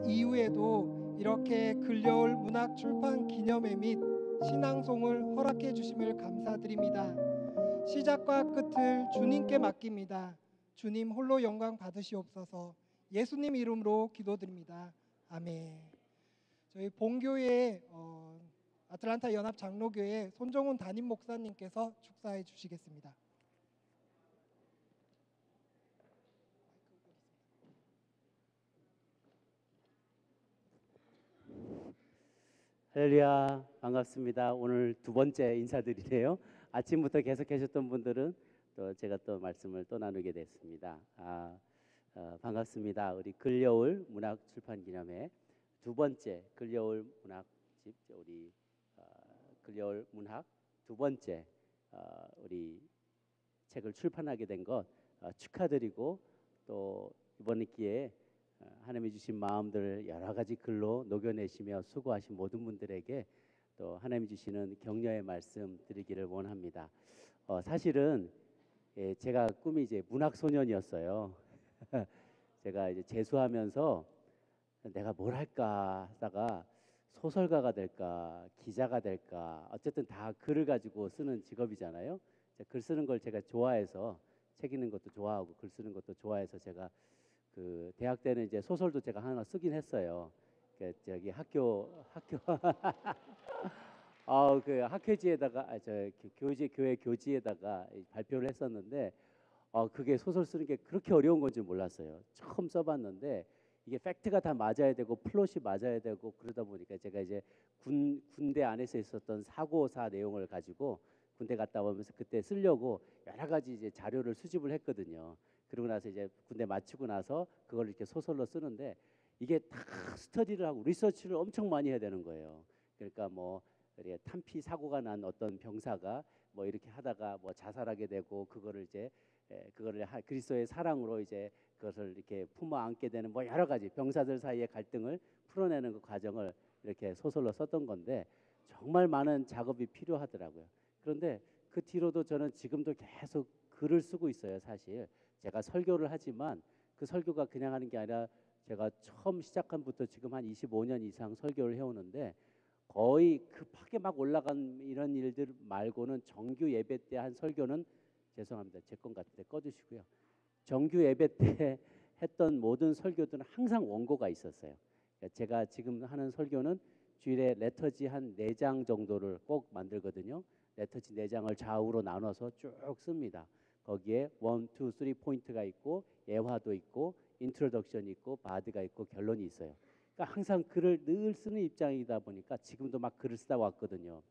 이후에도 이렇게 글려올 문학 출판 기념회 및 신앙송을 허락해 주심을 감사드립니다. 시작과 끝을 주님께 맡깁니다. 주님 홀로 영광 받으시옵소서. 예수님 이름으로 기도드립니다. 아멘. 저희 본교회 아틀란타 연합 장로교회 손정훈 담임 목사님께서 축사해 주시겠습니다. 할렐루야, 반갑습니다. 오늘 두 번째 인사드리네요. 아침부터 계속 계셨던 분들은 또 제가 또 말씀을 또 나누게 됐습니다. 반갑습니다. 우리 글려울 문학 출판 기념회 두 번째 글려울 문학집, 우리 글려울 문학 두 번째 우리 책을 출판하게 된 것 축하드리고, 또 이번 기회에 하나님이 주신 마음들을 여러 가지 글로 녹여내시며 수고하신 모든 분들에게 또 하나님이 주시는 격려의 말씀 드리기를 원합니다. 사실은 제가 꿈이 이제 문학 소년이었어요. 제가 이제 재수하면서 내가 뭘 할까 하다가 소설가가 될까, 기자가 될까, 어쨌든 다 글을 가지고 쓰는 직업이잖아요. 글 쓰는 걸 제가 좋아해서, 책 읽는 것도 좋아하고 글 쓰는 것도 좋아해서 제가 그 대학 때는 이제 소설도 제가 하나 쓰긴 했어요. 저기 학교 그 학회지에다가 교회 교지에다가 발표를 했었는데 그게 소설 쓰는 게 그렇게 어려운 건지 몰랐어요. 처음 써봤는데 이게 팩트가 다 맞아야 되고 플롯이 맞아야 되고 그러다 보니까 제가 이제 군대 안에서 있었던 사고사 내용을 가지고 군대 갔다 오면서 그때 쓰려고 여러 가지 이제 자료를 수집을 했거든요. 그러고 나서 이제 군대 마치고 나서 그걸 이렇게 소설로 쓰는데 이게 다 스터디를 하고 리서치를 엄청 많이 해야 되는 거예요. 그러니까 뭐 탄피 사고가 난 어떤 병사가 뭐 이렇게 하다가 뭐 자살하게 되고 그거를 이제 그거를 그리스도의 사랑으로 이제 그것을 이렇게 품어 안게 되는 뭐 여러 가지 병사들 사이의 갈등을 풀어내는 그 과정을 이렇게 소설로 썼던 건데 정말 많은 작업이 필요하더라고요. 그런데 그 뒤로도 저는 지금도 계속 글을 쓰고 있어요. 사실 제가 설교를 하지만 그 설교가 그냥 하는 게 아니라 제가 처음 시작한부터 지금 한 25년 이상 설교를 해오는데 거의 급하게 막 올라간 이런 일들 말고는 정규 예배 때 한 설교는, 죄송합니다, 제 건 같은데 꺼주시고요, 정규 예배 때 했던 모든 설교들은 항상 원고가 있었어요. 제가 지금 하는 설교는 주일에 레터지 한 4장 정도를 꼭 만들거든요. 레터지 4장을 좌우로 나눠서 쭉 씁니다. 거기에 1, 2, 3 포인트가 있고 예화도 있고 인트로덕션이 있고 바드가 있고 결론이 있어요. 그러니까 항상 글을 늘 쓰는 입장이다 보니까 지금도 막 글을 쓰다 왔거든요.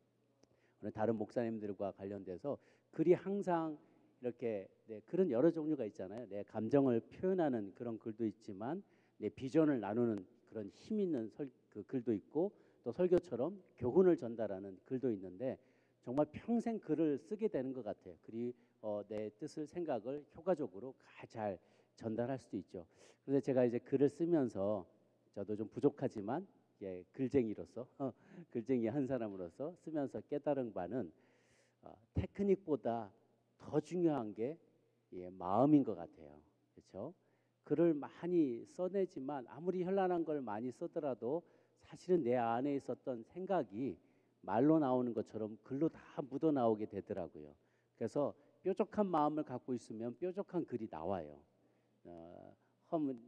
다른 목사님들과 관련돼서 글이 항상 이렇게 글은 여러 종류가 있잖아요. 내 감정을 표현하는 그런 글도 있지만 내 비전을 나누는 그런 힘 있는 그 글도 있고 또 설교처럼 교훈을 전달하는 글도 있는데 정말 평생 글을 쓰게 되는 것 같아요. 글이 내 뜻을, 생각을 효과적으로 잘 전달할 수도 있죠. 그래서 제가 이제 글을 쓰면서 저도 좀 부족하지만 글쟁이로서 글쟁이 한 사람으로서 쓰면서 깨달은 바는 테크닉보다 더 중요한 게 마음인 것 같아요. 그렇죠? 글을 많이 써내지만 아무리 현란한 걸 많이 쓰더라도 사실은 내 안에 있었던 생각이 말로 나오는 것처럼 글로 다 묻어 나오게 되더라고요. 그래서 뾰족한 마음을 갖고 있으면 뾰족한 글이 나와요.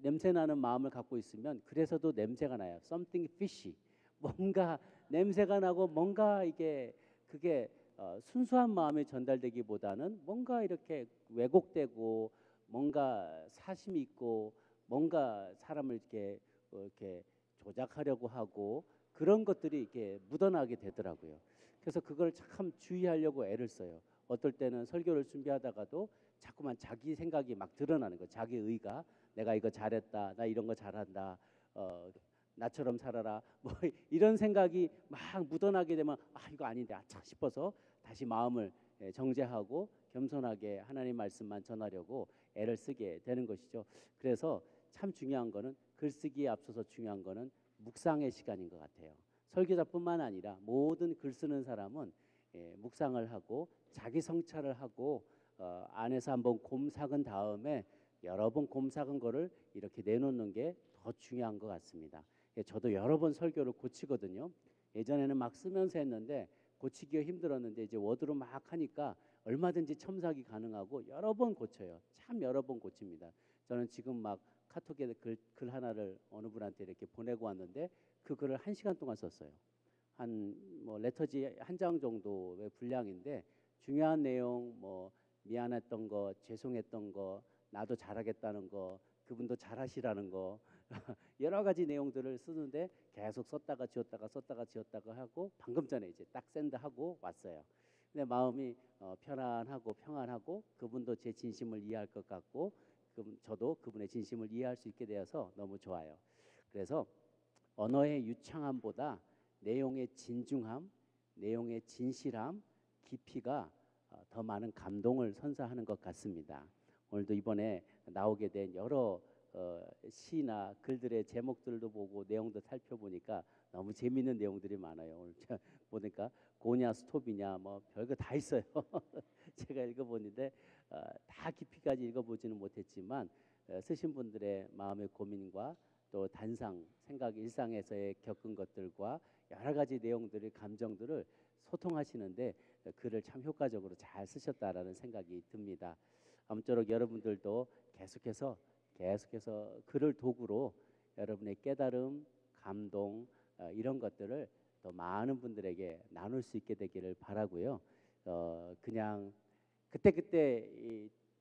냄새 나는 마음을 갖고 있으면 그래서도 냄새가 나요. Something fishy. 뭔가 냄새가 나고 뭔가 그게 순수한 마음이 전달되기보다는 뭔가 이렇게 왜곡되고 뭔가 사심이 있고 뭔가 사람을 이렇게 조작하려고 하고 그런 것들이 이렇게 묻어나게 되더라고요. 그래서 그걸 참 주의하려고 애를 써요. 어떨 때는 설교를 준비하다가도 자꾸만 자기 생각이 막 드러나는 거예요. 자기 의가, 내가 이거 잘했다, 나 이런 거 잘한다, 나처럼 살아라, 뭐 이런 생각이 막 묻어나게 되면 이거 아닌데 아차 싶어서 다시 마음을 정제하고 겸손하게 하나님 말씀만 전하려고 애를 쓰게 되는 것이죠. 그래서 참 중요한 거는, 글쓰기에 앞서서 중요한 거는 묵상의 시간인 것 같아요. 설교자뿐만 아니라 모든 글 쓰는 사람은 묵상을 하고 자기 성찰을 하고 안에서 한번 곰삭은 다음에 여러 번 곰삭은 거를 이렇게 내놓는 게 더 중요한 것 같습니다. 예, 저도 여러 번 설교를 고치거든요. 예전에는 막 쓰면서 했는데 고치기가 힘들었는데 이제 워드로 막 하니까 얼마든지 첨삭이 가능하고 여러 번 고쳐요. 참 여러 번 고칩니다. 저는 지금 막 카톡에 글 하나를 어느 분한테 이렇게 보내고 왔는데 그 글을 1시간 동안 썼어요. 한 뭐 레터지 한 장 정도의 분량인데 중요한 내용, 뭐 미안했던 거, 죄송했던 거, 나도 잘하겠다는 거, 그분도 잘하시라는 거 여러 가지 내용들을 쓰는데 계속 썼다가 지웠다가 썼다가 지웠다가 하고 방금 전에 이제 딱 샌드하고 왔어요. 근데 마음이 편안하고 평안하고 그분도 제 진심을 이해할 것 같고 저도 그분의 진심을 이해할 수 있게 되어서 너무 좋아요. 그래서 언어의 유창함보다 내용의 진중함, 내용의 진실함, 깊이가 더 많은 감동을 선사하는 것 같습니다. 오늘도 이번에 나오게 된 여러 시나 글들의 제목들도 보고 내용도 살펴보니까 너무 재미있는 내용들이 많아요. 오늘 제가 보니까 고냐 스톱이냐 뭐 별거 다 있어요. 제가 읽어보는데 다 깊이까지 읽어보지는 못했지만 쓰신 분들의 마음의 고민과 또 단상, 생각, 일상에서의 겪은 것들과 여러 가지 내용들의 감정들을 소통하시는데 글을 참 효과적으로 잘 쓰셨다라는 생각이 듭니다. 아무쪼록 여러분들도 계속해서 글을 도구로 여러분의 깨달음, 감동 이런 것들을 더 많은 분들에게 나눌 수 있게 되기를 바라고요. 그냥 그때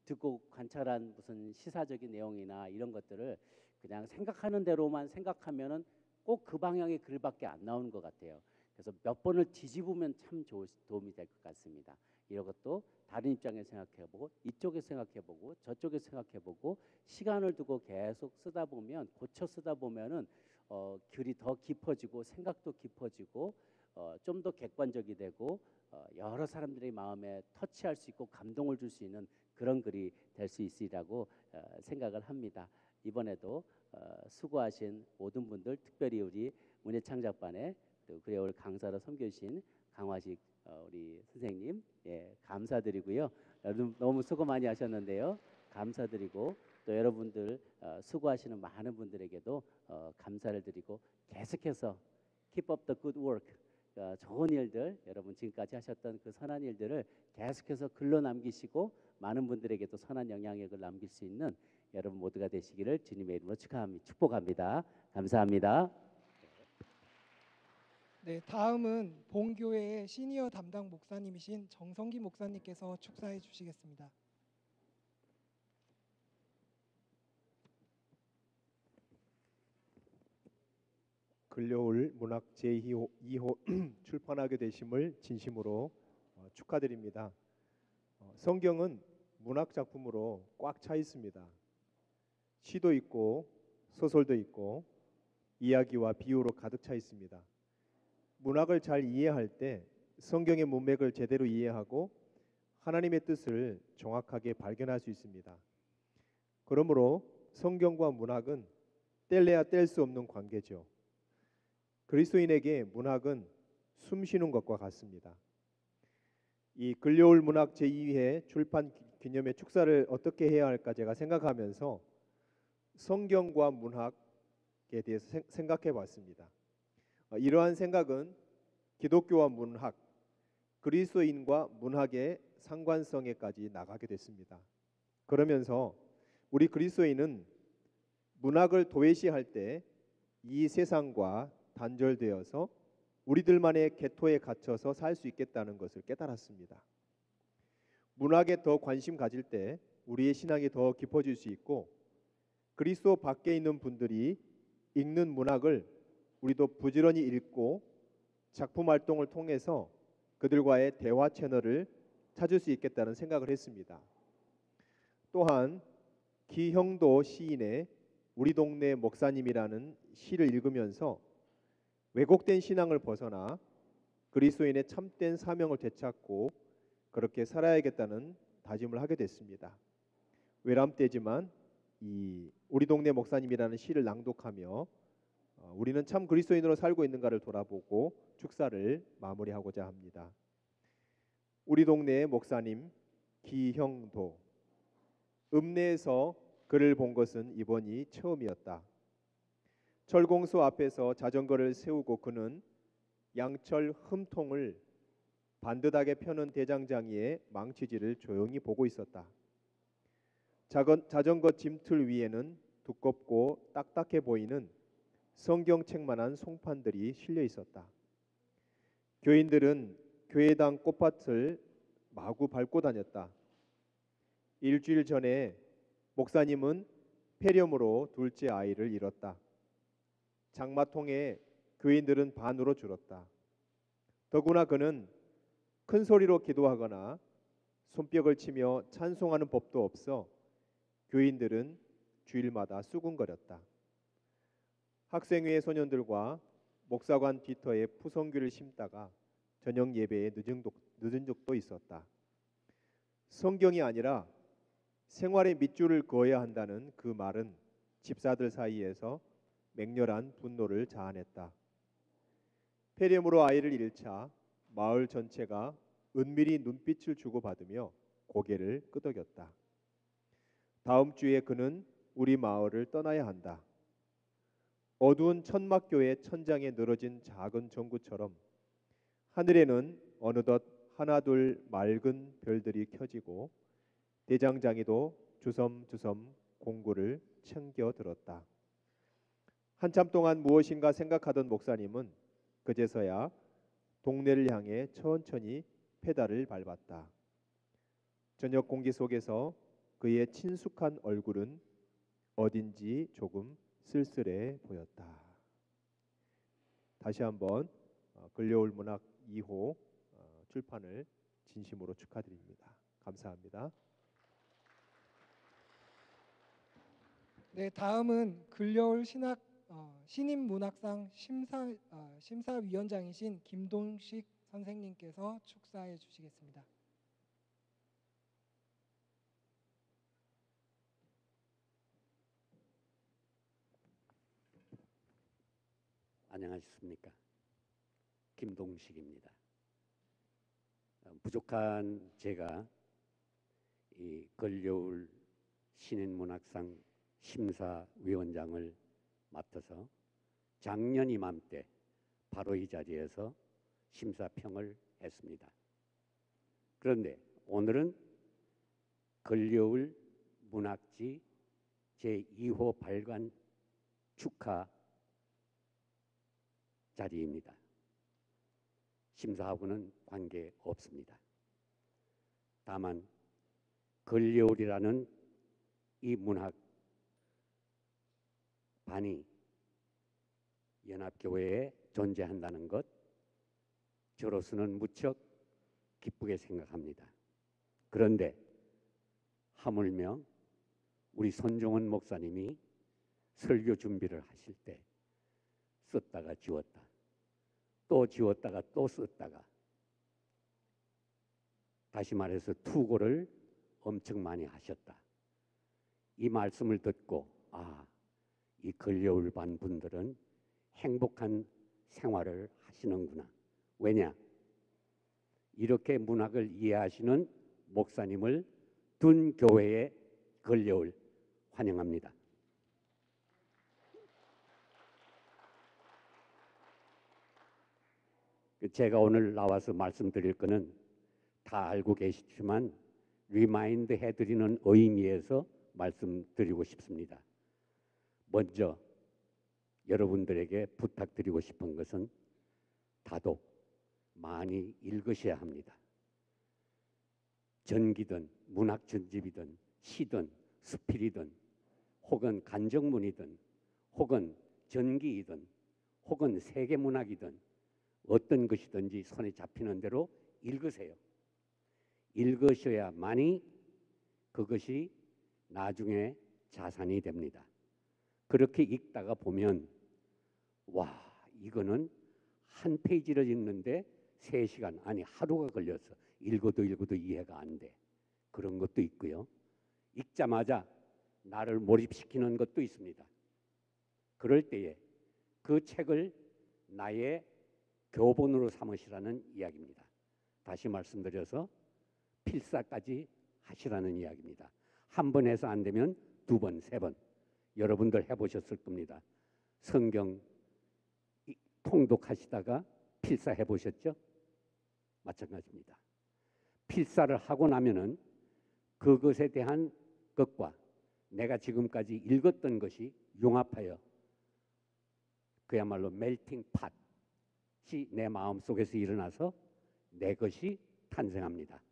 듣고 관찰한 무슨 시사적인 내용이나 이런 것들을 그냥 생각하는 대로만 생각하면은 꼭 그 방향의 글밖에 안 나오는 것 같아요. 그래서 몇 번을 뒤집으면 참 도움이 될 것 같습니다. 이런 것도 다른 입장에서 생각해보고 이쪽에서 생각해보고 저쪽에서 생각해보고 시간을 두고 계속 쓰다 보면 고쳐 쓰다 보면은 글이 더 깊어지고 생각도 깊어지고 좀 더 객관적이 되고 여러 사람들의 마음에 터치할 수 있고 감동을 줄 수 있는 그런 글이 될 수 있으리라고 생각을 합니다. 이번에도 수고하신 모든 분들, 특별히 우리 문예창작반에 그래올 강사로 섬겨주신 강화식 우리 선생님, 예, 감사드리고요. 여러분 너무 수고 많이 하셨는데요. 감사드리고 또 여러분들 수고하시는 많은 분들에게도 감사를 드리고 계속해서 keep up the good work, 좋은 일들, 여러분 지금까지 하셨던 그 선한 일들을 계속해서 글로 남기시고 많은 분들에게도 선한 영향력을 남길 수 있는 여러분 모두가 되시기를 주님의 이름으로 축복합니다. 감사합니다. 네, 다음은 본교회의 시니어 담당 목사님이신 정성기 목사님께서 축사해 주시겠습니다. 글려올 문학 제2호 출판하게 되심을 진심으로 축하드립니다. 성경은 문학 작품으로 꽉 차 있습니다. 시도 있고 소설도 있고 이야기와 비유로 가득 차 있습니다. 문학을 잘 이해할 때 성경의 문맥을 제대로 이해하고 하나님의 뜻을 정확하게 발견할 수 있습니다. 그러므로 성경과 문학은 뗄래야 뗄 수 없는 관계죠. 그리스도인에게 문학은 숨쉬는 것과 같습니다. 이 글려올 문학 제2회 출판 기념의 축사를 어떻게 해야 할까 제가 생각하면서 성경과 문학에 대해서 생각해 봤습니다. 이러한 생각은 기독교와 문학, 그리스도인과 문학의 상관성에까지 나가게 됐습니다. 그러면서 우리 그리스도인은 문학을 도외시할 때 이 세상과 단절되어서 우리들만의 궤토에 갇혀서 살 수 있겠다는 것을 깨달았습니다. 문학에 더 관심 가질 때 우리의 신앙이 더 깊어질 수 있고 그리스도 밖에 있는 분들이 읽는 문학을 우리도 부지런히 읽고 작품 활동을 통해서 그들과의 대화 채널을 찾을 수 있겠다는 생각을 했습니다. 또한 기형도 시인의 우리 동네 목사님이라는 시를 읽으면서 왜곡된 신앙을 벗어나 그리스도인의 참된 사명을 되찾고 그렇게 살아야겠다는 다짐을 하게 됐습니다. 외람되지만 이 우리 동네 목사님이라는 시를 낭독하며 우리는 참 그리스도인으로 살고 있는가를 돌아보고 축사를 마무리하고자 합니다. 우리 동네 목사님 기형도. 읍내에서 그를 본 것은 이번이 처음이었다. 철공소 앞에서 자전거를 세우고 그는 양철 흠통을 반듯하게 펴는 대장장이의 망치질을 조용히 보고 있었다. 자전거 짐틀 위에는 두껍고 딱딱해 보이는 성경책만한 송판들이 실려 있었다. 교인들은 교회당 꽃밭을 마구 밟고 다녔다. 일주일 전에 목사님은 폐렴으로 둘째 아이를 잃었다. 장마통에 교인들은 반으로 줄었다. 더구나 그는 큰 소리로 기도하거나 손뼉을 치며 찬송하는 법도 없어 교인들은 주일마다 수군거렸다. 학생회 소년들과 목사관 뒤터에 푸성귀를 심다가 저녁 예배에 늦은 적도 있었다. 성경이 아니라 생활의 밑줄을 그어야 한다는 그 말은 집사들 사이에서 맹렬한 분노를 자아냈다. 폐렴으로 아이를 잃자 마을 전체가 은밀히 눈빛을 주고받으며 고개를 끄덕였다. 다음 주에 그는 우리 마을을 떠나야 한다. 어두운 천막교의 천장에 늘어진 작은 전구처럼 하늘에는 어느덧 하나둘 맑은 별들이 켜지고 대장장이도 주섬주섬 공구를 챙겨 들었다. 한참 동안 무엇인가 생각하던 목사님은 그제서야 동네를 향해 천천히 페달을 밟았다. 저녁 공기 속에서 그의 친숙한 얼굴은 어딘지 조금 쓸쓸해 보였다. 다시 한번 근려울 문학 2호 출판을 진심으로 축하드립니다. 감사합니다. 네, 다음은 근려울 신인문학상 심사위원장이신 김동식 선생님께서 축사해 주시겠습니다. 안녕하십니까. 김동식입니다. 부족한 제가 이 근려울 신인문학상 심사위원장을 맡아서 작년 이맘때 바로 이 자리에서 심사평을 했습니다. 그런데 오늘은 근려울 문학지 제2호 발간 축하 자리입니다. 심사하고는 관계없습니다. 다만 근려울이라는 이 문학반이 연합교회에 존재한다는 것, 저로서는 무척 기쁘게 생각합니다. 그런데 하물며 우리 손종원 목사님이 설교 준비를 하실 때 썼다가 지웠다, 또 지웠다가 또 썼다가, 다시 말해서 투고를 엄청 많이 하셨다. 이 말씀을 듣고 이 근려울 반 분들은 행복한 생활을 하시는구나. 왜냐? 이렇게 문학을 이해하시는 목사님을 둔 교회에 근려울 환영합니다. 제가 오늘 나와서 말씀드릴 거는 다 알고 계시지만 리마인드 해드리는 의미에서 말씀드리고 싶습니다. 먼저 여러분들에게 부탁드리고 싶은 것은 다독 많이 읽으셔야 합니다. 전기든 문학 전집이든 시든 수필이든 혹은 간정문이든 혹은 전기이든 혹은 세계문학이든 어떤 것이든지 손에 잡히는 대로 읽으세요. 읽으셔야만이 그것이 나중에 자산이 됩니다. 그렇게 읽다가 보면 이거는 한 페이지를 읽는데 3시간 아니 하루가 걸려서 읽어도 이해가 안 돼. 그런 것도 있고요. 읽자마자 나를 몰입시키는 것도 있습니다. 그럴 때에 그 책을 나의 교본으로 삼으시라는 이야기입니다. 다시 말씀드려서 필사까지 하시라는 이야기입니다. 한 번 해서 안 되면 2번, 3번 여러분들 해보셨을 겁니다. 성경 통독하시다가 필사해 보셨죠? 마찬가지입니다. 필사를 하고 나면은 그것에 대한 것과 내가 지금까지 읽었던 것이 융합하여 그야말로 멜팅 팟이 내 마음속에서 일어나서 내 것이 탄생합니다.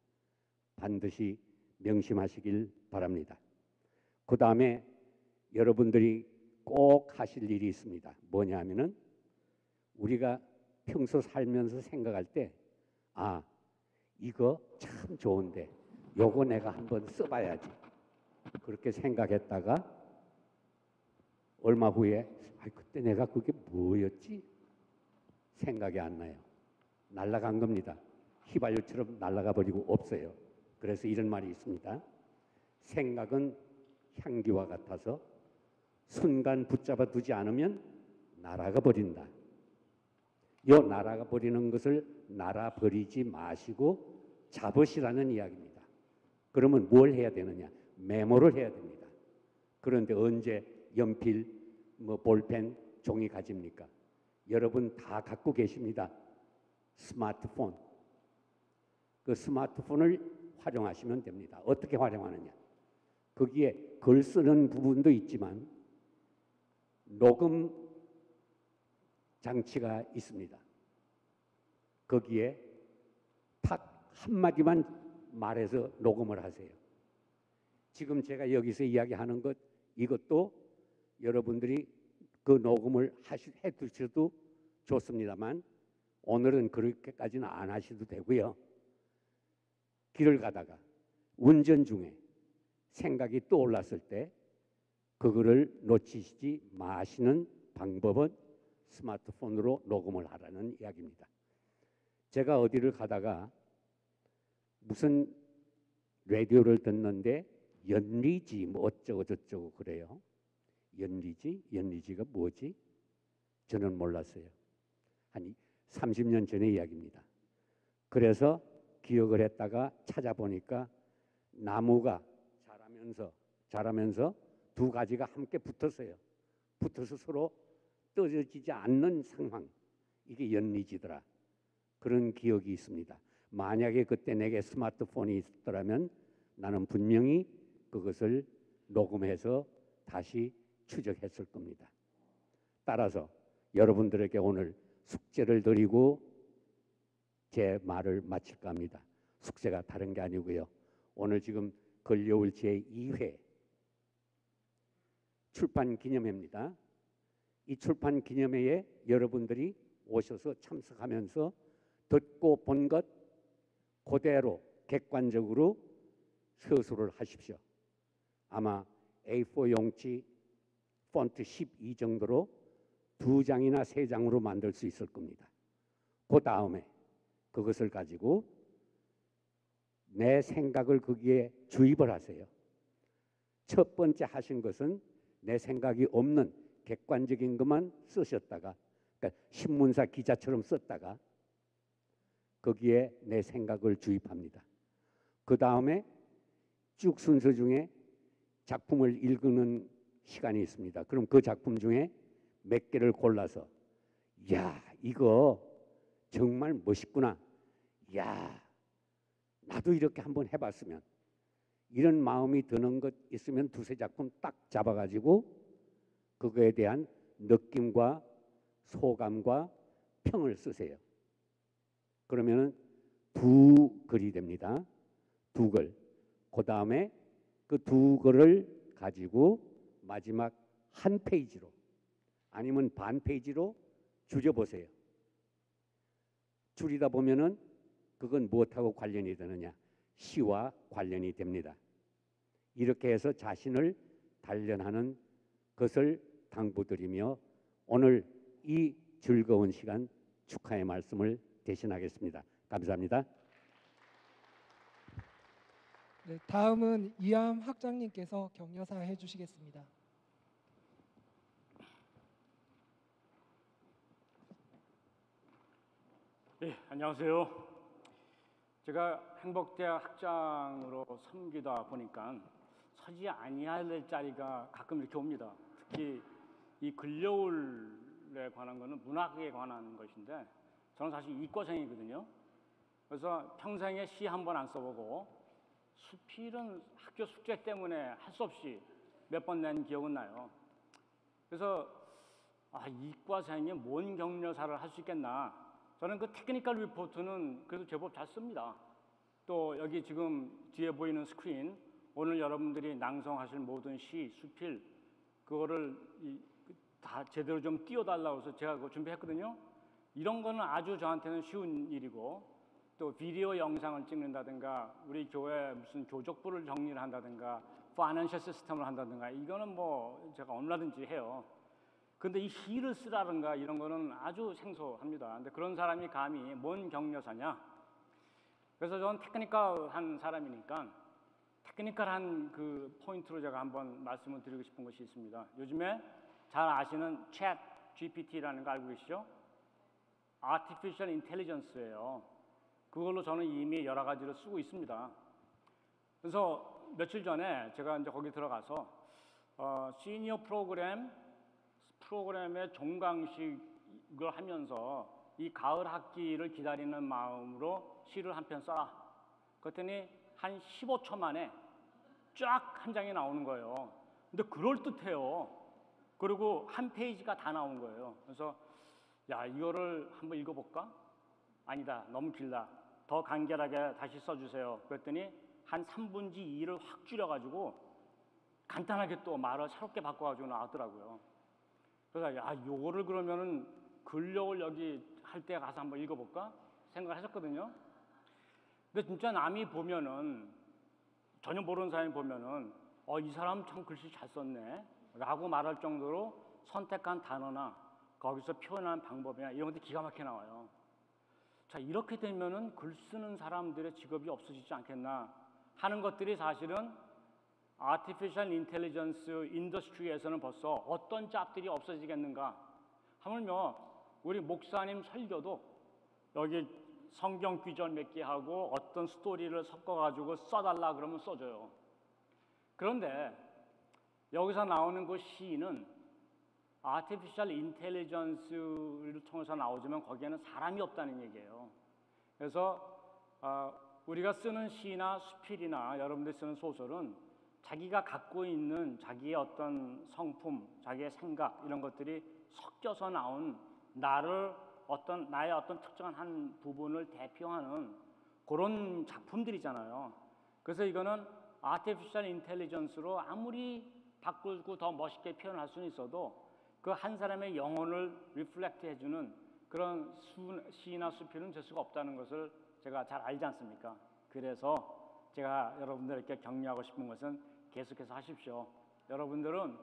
반드시 명심하시길 바랍니다. 그 다음에 여러분들이 꼭 하실 일이 있습니다. 뭐냐 하면은 우리가 평소 살면서 생각할 때 이거 참 좋은데 요거 내가 한번 써봐야지 그렇게 생각했다가 얼마 후에 그때 내가 그게 뭐였지? 생각이 안 나요. 날아간 겁니다. 휘발유처럼 날아가 버리고 없어요. 그래서 이런 말이 있습니다. 생각은 향기와 같아서 순간 붙잡아 두지 않으면 날아가 버린다. 요 날아가 버리는 것을 날아 버리지 마시고 잡으시라는 이야기입니다. 그러면 뭘 해야 되느냐? 메모를 해야 됩니다. 그런데 언제 연필, 볼펜, 종이 가집니까? 여러분 다 갖고 계십니다. 스마트폰. 그 스마트폰을 활용하시면 됩니다. 어떻게 활용하느냐? 거기에 글 쓰는 부분도 있지만 녹음 장치가 있습니다. 거기에 딱 한마디만 말해서 녹음을 하세요. 지금 제가 여기서 이야기하는 것 이것도 여러분들이 그 녹음을 해 두셔도 좋습니다만 오늘은 그렇게까지는 안 하셔도 되고요. 길을 가다가 운전 중에 생각이 떠올랐을 때 그거를 놓치시지 마시는 방법은 스마트폰으로 녹음을 하라는 이야기입니다. 제가 어디를 가다가 무슨 라디오를 듣는데 연리지 어쩌고 저쩌고 그래요. 연리지가 뭐지? 저는 몰랐어요. 한 30년 전의 이야기입니다. 그래서 기억을 했다가 찾아보니까 나무가 자라면서 두 가지가 함께 붙었어요. 붙어서 서로 떨어지지 않는 상황. 이게 연리지더라. 그런 기억이 있습니다. 만약에 그때 내게 스마트폰이 있었더라면 나는 분명히 그것을 녹음해서 다시 추적했을 겁니다. 따라서 여러분들에게 오늘 숙제를 드리고 제 말을 마칠까 합니다. 숙제가 다른 게 아니고요. 오늘 지금 걸려올 제2회 출판 기념회입니다. 이 출판 기념회에 여러분들이 오셔서 참석하면서 듣고 본 것 그대로 객관적으로 서술을 하십시오. 아마 A4 용지 폰트 12 정도로 2장이나 3장으로 만들 수 있을 겁니다. 그 다음에 그것을 가지고 내 생각을 거기에 주입을 하세요. 첫 번째 하신 것은 내 생각이 없는 객관적인 것만 쓰셨다가 그러니까 신문사 기자처럼 썼다가 거기에 내 생각을 주입합니다. 그 다음에 쭉 순서 중에 작품을 읽는 시간이 있습니다. 그럼 그 작품 중에 몇 개를 골라서 야 이거 정말 멋있구나. 야 나도 이렇게 한번 해봤으면 이런 마음이 드는 것 있으면 2-3 작품 딱 잡아가지고 그거에 대한 느낌과 소감과 평을 쓰세요. 그러면은 2글이 됩니다. 2글. 그 다음에 그 2글을 가지고 마지막 한 페이지로 아니면 반 페이지로 줄여보세요. 줄이다 보면은 그건 무엇하고 관련이 되느냐? 시와 관련이 됩니다. 이렇게 해서 자신을 단련하는 것을 당부드리며 오늘 이 즐거운 시간 축하의 말씀을 대신하겠습니다. 감사합니다. 네, 다음은 이암 학장님께서 격려사 해주시겠습니다. 네, 안녕하세요. 제가 행복대학 학장으로 섬기다 보니까 서지 아니할 자리가 가끔 이렇게 옵니다. 특히 이 근려울에 관한 거는 문학에 관한 것인데 저는 사실 이과생이거든요. 그래서 평생에 시 한 번 안 써보고 수필은 학교 숙제 때문에 할 수 없이 몇 번 낸 기억은 나요. 그래서 이과생이 뭔 격려사를 할 수 있겠나. 저는 그 테크니컬 리포트는 그래도 제법 잘 씁니다. 또 여기 지금 뒤에 보이는 스크린, 오늘 여러분들이 낭송하실 모든 시, 수필 그거를 다 제대로 좀 띄워달라고 해서 제가 그거 준비했거든요. 이런 거는 아주 저한테는 쉬운 일이고, 또 비디오 영상을 찍는다든가 우리 교회 무슨 교족부를 정리를 한다든가 파이낸셜 시스템을 한다든가 이거는 뭐 제가 얼마든지 해요. 근데 이 시를 쓰라든가 이런 거는 아주 생소합니다. 근데 그런 사람이 감히 뭔 격려사냐? 그래서 저는 테크니컬한 사람이니까 테크니컬한 그 포인트로 제가 한번 말씀을 드리고 싶은 것이 있습니다. 요즘에 잘 아시는 챗 GPT라는 거 알고 계시죠? Artificial Intelligence예요. 그걸로 저는 이미 여러 가지를 쓰고 있습니다. 그래서 며칠 전에 제가 이제 거기 들어가서 시니어 프로그램의 종강식을 하면서 이 가을 학기를 기다리는 마음으로 시를 한 편 써라. 그랬더니 한 15초 만에 쫙 한 장이 나오는 거예요. 근데 그럴듯해요. 그리고 한 페이지가 다 나온 거예요. 그래서 야, 이거를 한번 읽어볼까? 아니다, 너무 길다. 더 간결하게 다시 써주세요. 그랬더니 한 3분의 2를 확 줄여가지고 간단하게 또 말을 새롭게 바꿔가지고 나왔더라고요. 그래서 야, 요거를 그러면은 근력을 여기 할 때 가서 한번 읽어볼까 생각을 했었거든요. 근데 진짜 남이 보면은, 전혀 모르는 사람이 보면은 이 사람 참 글씨 잘 썼네 라고 말할 정도로 선택한 단어나 거기서 표현하는 방법이나 이런 것들이 기가 막히게 나와요. 자, 이렇게 되면은 글 쓰는 사람들의 직업이 없어지지 않겠나 하는 것들이 사실은 아티피셜 인텔리전스 인더스트리에서는 벌써 어떤 잡들이 없어지겠는가. 하물며 우리 목사님 설교도 여기 성경 귀절 몇 개 하고 어떤 스토리를 섞어가지고 써달라 그러면 써줘요. 그런데 여기서 나오는 그 시인은 아티피셜 인텔리전스를 통해서 나오지만 거기에는 사람이 없다는 얘기예요. 그래서 우리가 쓰는 시나 수필이나 여러분들이 쓰는 소설은 자기가 갖고 있는 자기의 어떤 성품, 자기의 생각 이런 것들이 섞여서 나온 나의 어떤 특정한 한 부분을 대표하는 그런 작품들이잖아요. 그래서 이거는 아티피셜 인텔리전스로 아무리 바꾸고 더 멋있게 표현할 수는 있어도 그 한 사람의 영혼을 리플렉트 해주는 그런 시나 수필은 될 수가 없다는 것을 제가 잘 알지 않습니까? 그래서 제가 여러분들에게 격려하고 싶은 것은 계속해서 하십시오. 여러분들은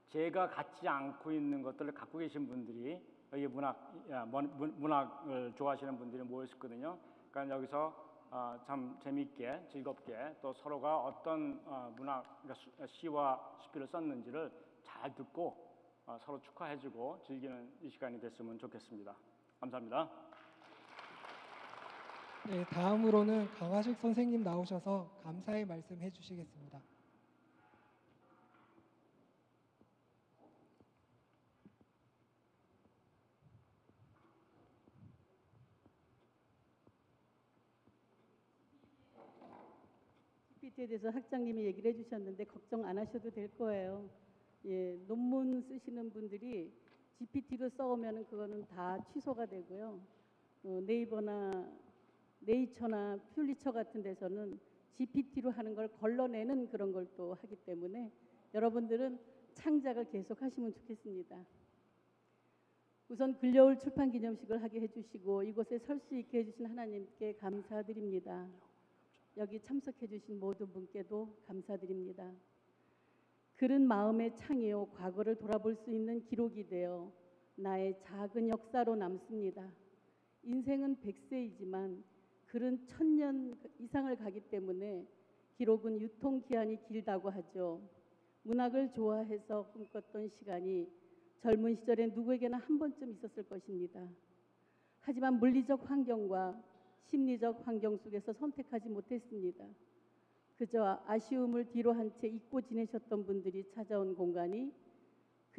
제가 갖지 않고 있는 것들을 갖고 계신 분들이 여기 문학을 좋아하시는 분들이 모여 있었거든요. 그러니까 여기서 참 재미있게 즐겁게 또 서로가 어떤 그러니까 시와 수필을 썼는지를 잘 듣고 서로 축하해주고 즐기는 이 시간이 됐으면 좋겠습니다. 감사합니다. 네, 다음으로는 강화식 선생님 나오셔서 감사의 말씀 해주시겠습니다. GPT에 대해서 학장님이 얘기를 해주셨는데 걱정 안 하셔도 될 거예요. 예, 논문 쓰시는 분들이 GPT로 써오면 그거는 다 취소가 되고요. 네이버나 네이처나 퓰리처 같은 데서는 GPT로 하는 걸 걸러내는 그런 걸 또 하기 때문에 여러분들은 창작을 계속 하시면 좋겠습니다. 우선 근려울 출판 기념식을 하게 해주시고 이곳에 설 수 있게 해주신 하나님께 감사드립니다. 여기 참석해 주신 모든 분께도 감사드립니다. 글은 마음의 창이요 과거를 돌아볼 수 있는 기록이 되어 나의 작은 역사로 남습니다. 인생은 100세이지만 글은 1000년 이상을 가기 때문에 기록은 유통기한이 길다고 하죠. 문학을 좋아해서 꿈꿨던 시간이 젊은 시절에 누구에게나 한 번쯤 있었을 것입니다. 하지만 물리적 환경과 심리적 환경 속에서 선택하지 못했습니다. 그저 아쉬움을 뒤로 한 채 잊고 지내셨던 분들이 찾아온 공간이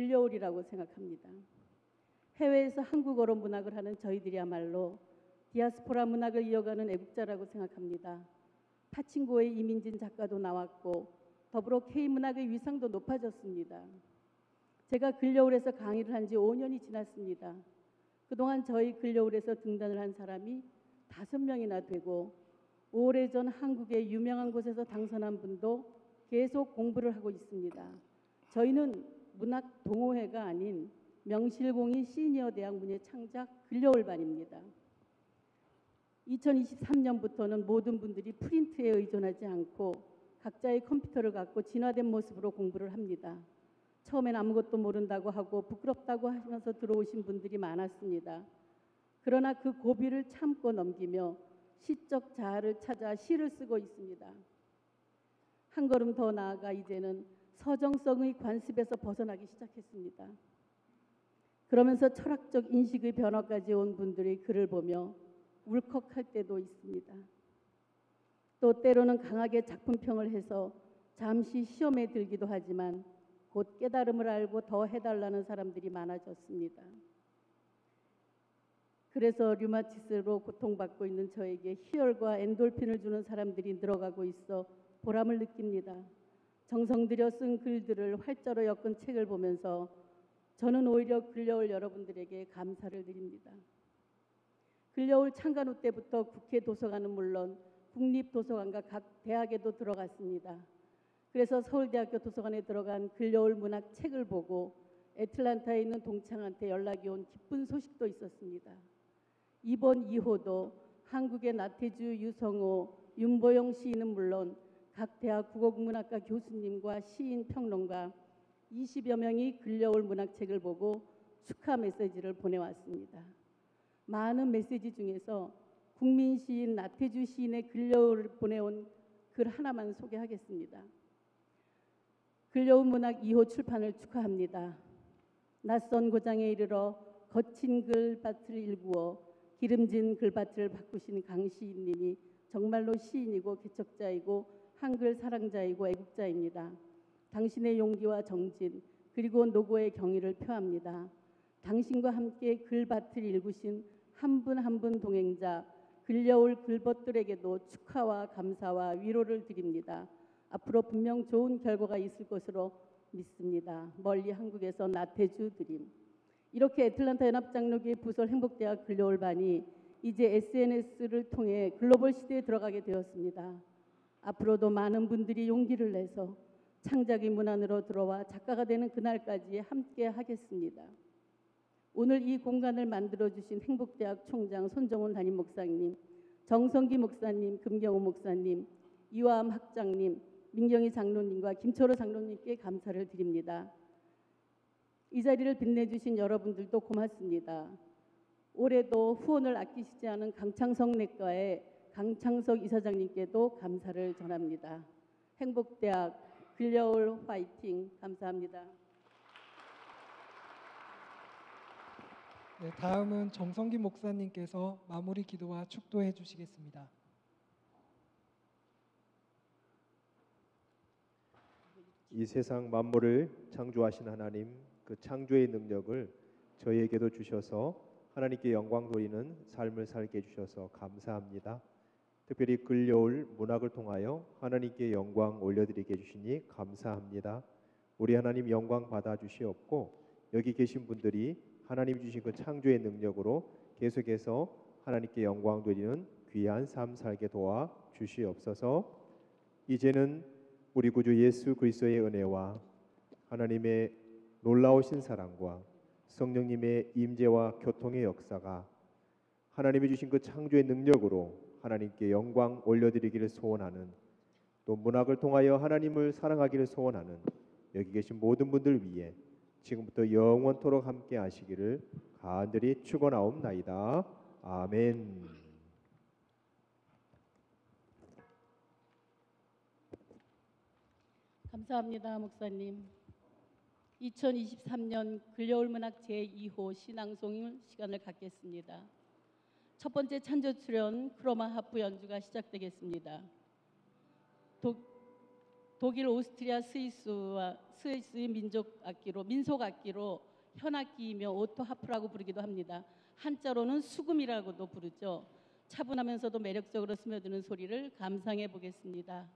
글려울이라고 생각합니다. 해외에서 한국어로 문학을 하는 저희들이야말로 디아스포라 문학을 이어가는 애국자라고 생각합니다. 파친고의 이민진 작가도 나왔고 더불어 K문학의 위상도 높아졌습니다. 제가 글려울에서 강의를 한 지 5년이 지났습니다. 그동안 저희 글려울에서 등단을 한 사람이 5명이나 되고 오래전 한국의 유명한 곳에서 당선한 분도 계속 공부를 하고 있습니다. 저희는 문학 동호회가 아닌 명실공히 시니어 대학 문예 창작 글려울반입니다. 2023년부터는 모든 분들이 프린트에 의존하지 않고 각자의 컴퓨터를 갖고 진화된 모습으로 공부를 합니다. 처음엔 아무것도 모른다고 하고 부끄럽다고 하면서 들어오신 분들이 많았습니다. 그러나 그 고비를 참고 넘기며 시적 자아를 찾아 시를 쓰고 있습니다. 한 걸음 더 나아가 이제는 서정성의 관습에서 벗어나기 시작했습니다. 그러면서 철학적 인식의 변화까지 온 분들의 글을 보며 울컥할 때도 있습니다. 또 때로는 강하게 작품평을 해서 잠시 시험에 들기도 하지만 곧 깨달음을 알고 더 해달라는 사람들이 많아졌습니다. 그래서 류마티스로 고통받고 있는 저에게 희열과 엔돌핀을 주는 사람들이 늘어가고 있어 보람을 느낍니다. 정성 들여 쓴 글들을 활자로 엮은 책을 보면서 저는 오히려 글려울 여러분들에게 감사를 드립니다. 글려울 창간호 때부터 국회 도서관은 물론 국립도서관과 각 대학에도 들어갔습니다. 그래서 서울대학교 도서관에 들어간 글려울 문학 책을 보고 애틀랜타에 있는 동창한테 연락이 온 기쁜 소식도 있었습니다. 이번 2호도 한국의 나태주, 유성호, 윤보영 시인은 물론 각 대학 국어국문학과 교수님과 시인, 평론가 20여 명이 글려울 문학책을 보고 축하 메시지를 보내왔습니다. 많은 메시지 중에서 국민 시인 나태주 시인의 글려울을 보내온 글 하나만 소개하겠습니다. 글려울 문학 2호 출판을 축하합니다. 낯선 고장에 이르러 거친 글밭을 일구어 기름진 글밭을 바꾸신 강 시인님이 정말로 시인이고 개척자이고 한글 사랑자이고 애국자입니다. 당신의 용기와 정진 그리고 노고의 경의를 표합니다. 당신과 함께 글밭을 일구신 한 분 한 분 동행자 글려울 글벗들에게도 축하와 감사와 위로를 드립니다. 앞으로 분명 좋은 결과가 있을 것으로 믿습니다. 멀리 한국에서 나태주 드림. 이렇게 애틀랜타 연합장로교회 부설 행복대학 글려울반이 이제 SNS를 통해 글로벌 시대에 들어가게 되었습니다. 앞으로도 많은 분들이 용기를 내서 창작의 문 안으로 들어와 작가가 되는 그날까지 함께 하겠습니다. 오늘 이 공간을 만들어주신 행복대학 총장 손정훈 담임 목사님, 정성기 목사님, 금경호 목사님, 이화암 학장님, 민경희 장로님과 김철호 장로님께 감사를 드립니다. 이 자리를 빛내주신 여러분들도 고맙습니다. 올해도 후원을 아끼시지 않은 강창석 내과의 강창석 이사장님께도 감사를 전합니다. 행복대학 글려울 화이팅. 감사합니다. 네, 다음은 정성기 목사님께서 마무리 기도와 축도해 주시겠습니다. 이 세상 만물을 창조하신 하나님, 그 창조의 능력을 저희에게도 주셔서 하나님께 영광 돌리는 삶을 살게 해주셔서 감사합니다. 특별히 글려울 문학을 통하여 하나님께 영광 올려드리게 해주시니 감사합니다. 우리 하나님 영광 받아주시옵고 여기 계신 분들이 하나님 주신 그 창조의 능력으로 계속해서 하나님께 영광 돌리는 귀한 삶 살게 도와 주시옵소서. 이제는 우리 구주 예수 그리스도의 은혜와 하나님의 놀라우신 사랑과 성령님의 임재와 교통의 역사가 하나님이 주신 그 창조의 능력으로 하나님께 영광 올려드리기를 소원하는, 또 문학을 통하여 하나님을 사랑하기를 소원하는 여기 계신 모든 분들 위해 지금부터 영원토록 함께 하시기를 간절히 축원하옵나이다. 아멘. 감사합니다, 목사님. 2023년 글려울문학 제2호 신앙송 시간을 갖겠습니다. 첫 번째 찬조 출연 크로마 하프 연주가 시작되겠습니다. 독일, 오스트리아, 스위스의 민속 악기로 현악기이며 오토하프라고 부르기도 합니다. 한자로는 수금이라고도 부르죠. 차분하면서도 매력적으로 스며드는 소리를 감상해 보겠습니다.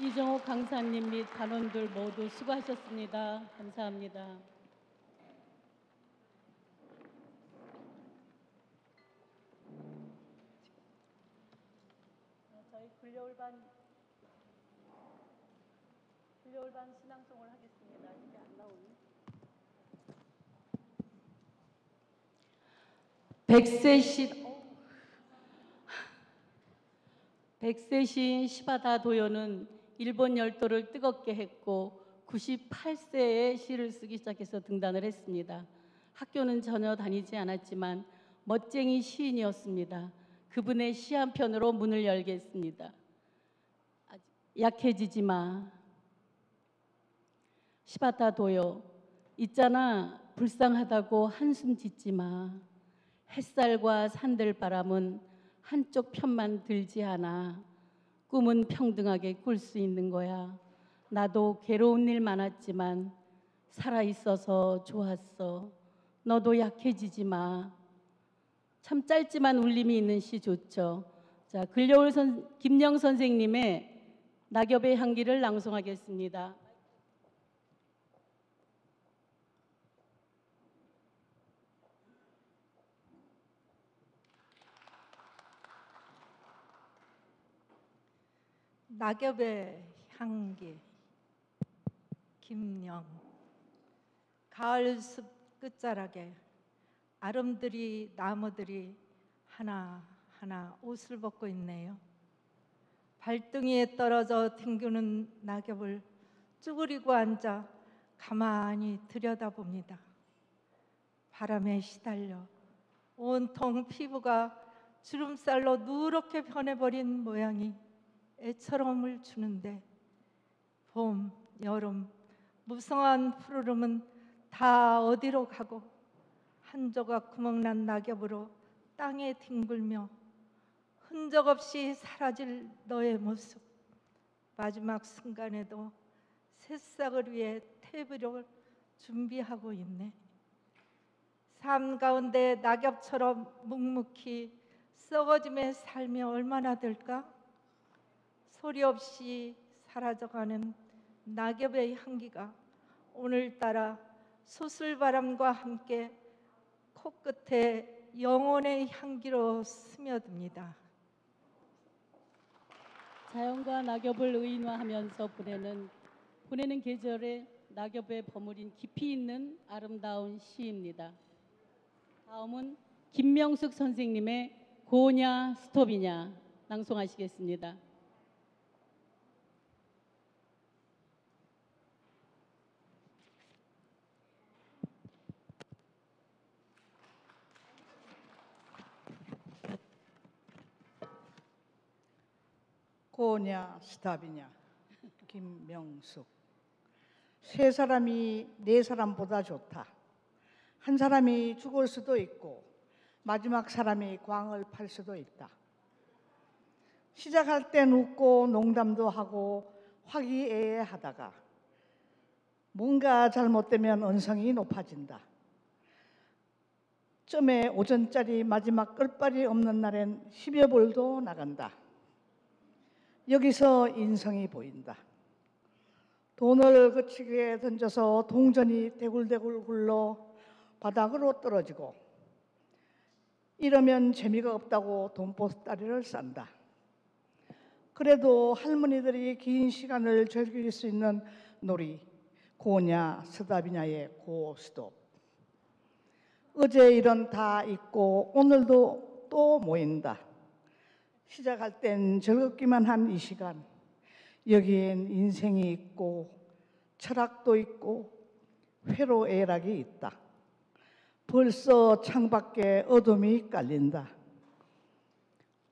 이정호 강사님 및 단원들 모두 수고하셨습니다. 감사합니다. 저희 근려울반 신앙송을 하겠습니다. 이게 안 나오네. 백세 시인 시바다 도요는 일본 열도를 뜨겁게 했고 98세에 시를 쓰기 시작해서 등단을 했습니다. 학교는 전혀 다니지 않았지만 멋쟁이 시인이었습니다. 그분의 시 한 편으로 문을 열겠습니다. 약해지지 마. 시바타 도요. 있잖아, 불쌍하다고 한숨 짓지 마. 햇살과 산들바람은 한쪽 편만 들지 않아. 꿈은 평등하게 꿀 수 있는 거야. 나도 괴로운 일 많았지만 살아있어서 좋았어. 너도 약해지지 마. 참 짧지만 울림이 있는 시 좋죠. 자, 김영 선생님의 낙엽의 향기를 낭송하겠습니다. 낙엽의 향기. 김영. 가을 숲 끝자락에 아름드리 나무들이 하나하나 옷을 벗고 있네요. 발등위에 떨어져 튕기는 낙엽을 쭈그리고 앉아 가만히 들여다봅니다. 바람에 시달려 온통 피부가 주름살로 누렇게 변해버린 모양이 애처럼을 주는데 봄, 여름, 무성한 푸르름은 다 어디로 가고 한 조각 구멍난 낙엽으로 땅에 뒹굴며 흔적 없이 사라질 너의 모습. 마지막 순간에도 새싹을 위해 퇴비를 준비하고 있네. 삶 가운데 낙엽처럼 묵묵히 썩어짐의 삶이 얼마나 될까? 소리 없이 사라져가는 낙엽의 향기가 오늘따라 소슬바람과 함께 코끝에 영혼의 향기로 스며듭니다. 자연과 낙엽을 의인화하면서 보내는 계절에 낙엽에 버무린 깊이 있는 아름다운 시입니다. 다음은 김명숙 선생님의 고냐 스톱이냐 낭송하시겠습니다. 고냐 스탑이냐. 김명숙. 세 사람이 네 사람보다 좋다. 한 사람이 죽을 수도 있고 마지막 사람이 광을 팔 수도 있다. 시작할 땐 웃고 농담도 하고 화기애애하다가 뭔가 잘못되면 언성이 높아진다. 쯤에 오전짜리 마지막 끝발이 없는 날엔 10여 불도 나간다. 여기서 인성이 보인다. 돈을 거치게 던져서 동전이 대굴대굴 굴러 바닥으로 떨어지고 이러면 재미가 없다고 돈보따리를 싼다. 그래도 할머니들이 긴 시간을 즐길 수 있는 놀이 고냐 스탑이냐의 고스톱. 어제 일은 다 잊고 오늘도 또 모인다. 시작할 땐 즐겁기만 한 이 시간, 여기엔 인생이 있고 철학도 있고 회로애락이 있다. 벌써 창밖에 어둠이 깔린다.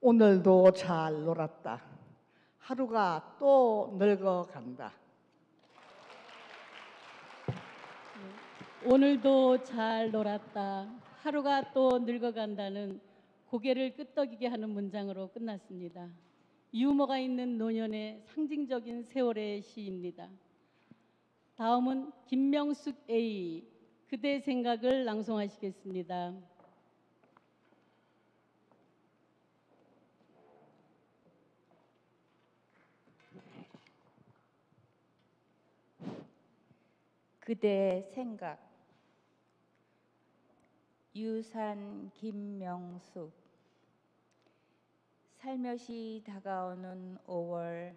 오늘도 잘 놀았다. 하루가 또 늙어간다. 오늘도 잘 놀았다. 하루가 또 늙어간다는 고개를 끄덕이게 하는 문장으로 끝났습니다. 유머가 있는 노년의 상징적인 세월의 시입니다. 다음은 김명숙 A. 그대 생각을 낭송하시겠습니다. 그대 생각. 유산 김명숙. 살며시 다가오는 5월.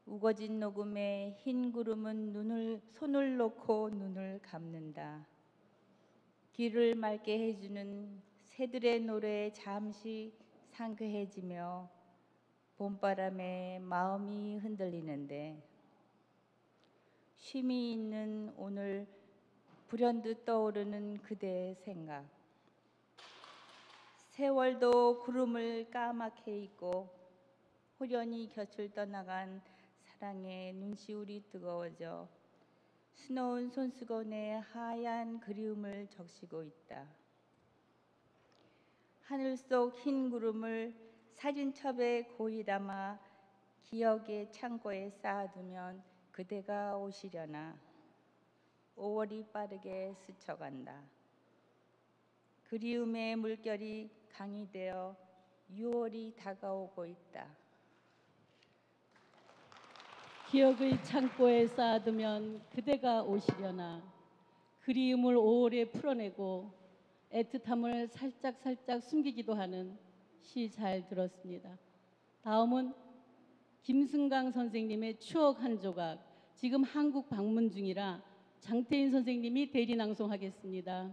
우거진 녹음에 흰 구름은 손을 놓고 눈을 감는다. 귀를 맑게 해주는 새들의 노래에 잠시 상쾌해지며 봄바람에 마음이 흔들리는데 쉼이 있는 오늘 불현듯 떠오르는 그대의 생각. 세월도 구름을 까맣게 입고 호련히 곁을 떠나간 사랑의 눈시울이 뜨거워져 수놓은 손수건에 하얀 그리움을 적시고 있다. 하늘 속 흰 구름을 사진첩에 고이 담아 기억의 창고에 쌓아두면 그대가 오시려나. 5월이 빠르게 스쳐간다. 그리움의 물결이 강이 되어 6월이 다가오고 있다. 기억의 창고에 쌓아두면 그대가 오시려나. 그리움을 5월에 풀어내고 애틋함을 살짝 숨기기도 하는 시 잘 들었습니다. 다음은 김승강 선생님의 추억 한 조각. 지금 한국 방문 중이라 장태인 선생님이 대리 낭송하겠습니다.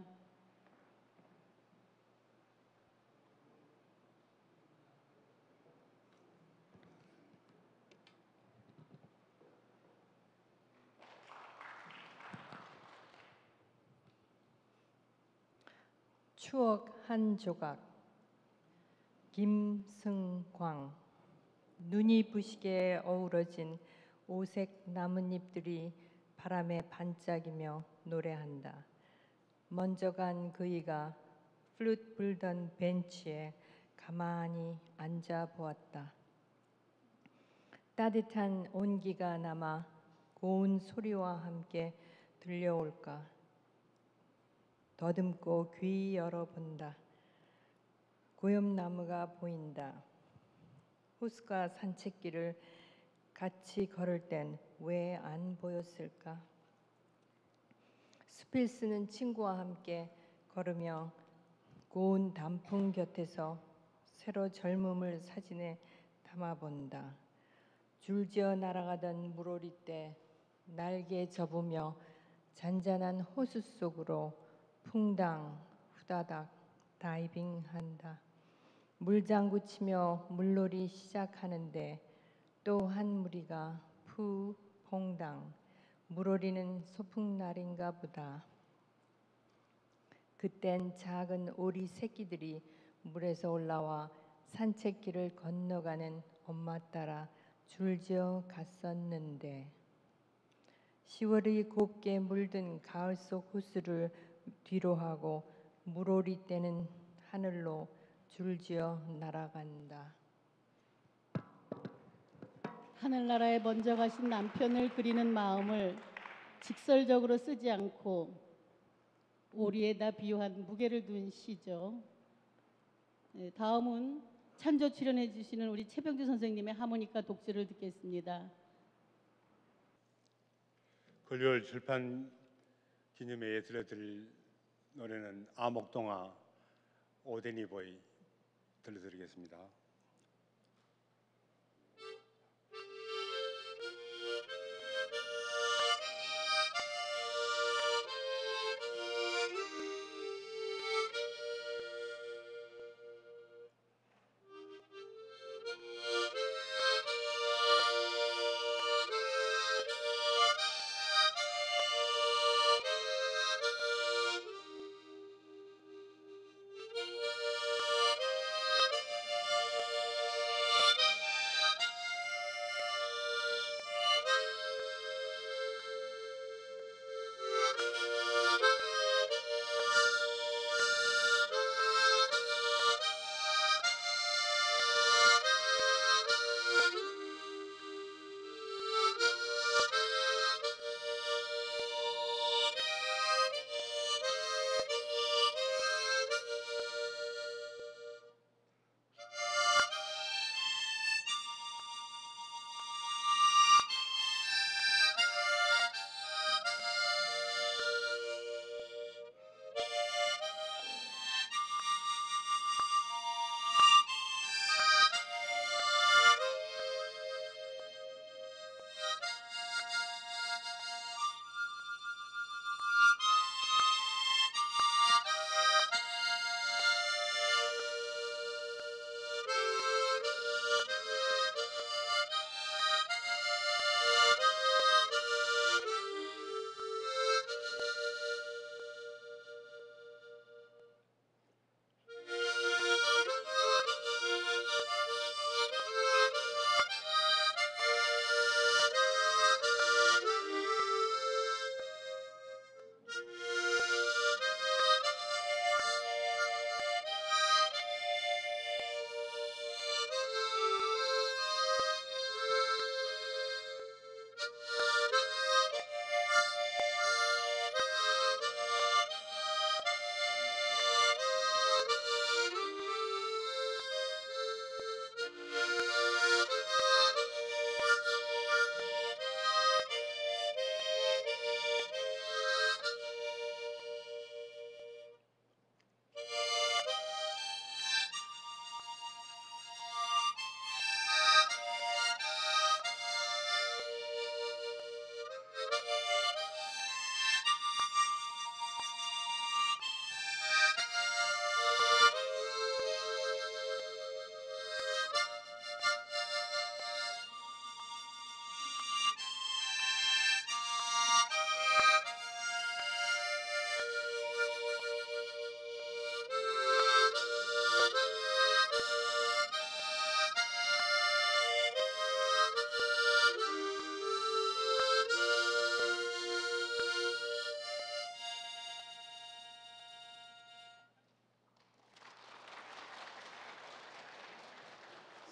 추억 한 조각. 김승광. 눈이 부시게 어우러진 오색 나뭇잎들이 바람에 반짝이며 노래한다. 먼저 간 그이가 플룻 불던 벤치에 가만히 앉아 보았다. 따뜻한 온기가 남아 고운 소리와 함께 들려올까. 더듬고 귀 열어본다. 고염나무가 보인다. 호수가 산책길을 같이 걸을 땐 왜 안 보였을까? 숲을 쓰는 친구와 함께 걸으며 고운 단풍 곁에서 새로 젊음을 사진에 담아본다. 줄지어 날아가던 물오리 때 날개 접으며 잔잔한 호수 속으로 풍당 후다닥 다이빙한다. 물장구 치며 물놀이 시작하는데 또 한 무리가 푸 퐁당. 물오리는 소풍날인가 보다. 그땐 작은 오리 새끼들이 물에서 올라와 산책길을 건너가는 엄마 따라 줄지어 갔었는데 10월이 곱게 물든 가을 속 호수를 뒤로하고 물오리 떼는 하늘로 줄지어 날아간다. 하늘나라에 먼저 가신 남편을 그리는 마음을 직설적으로 쓰지 않고 오리에다 비유한 무게를 둔 시죠. 네, 다음은 찬조 출연해 주시는 우리 최병주 선생님의 하모니카 독주를 듣겠습니다. 걸려올 출판 기념회에 들려드릴 노래는 아목동화 오데니보이 들려드리겠습니다.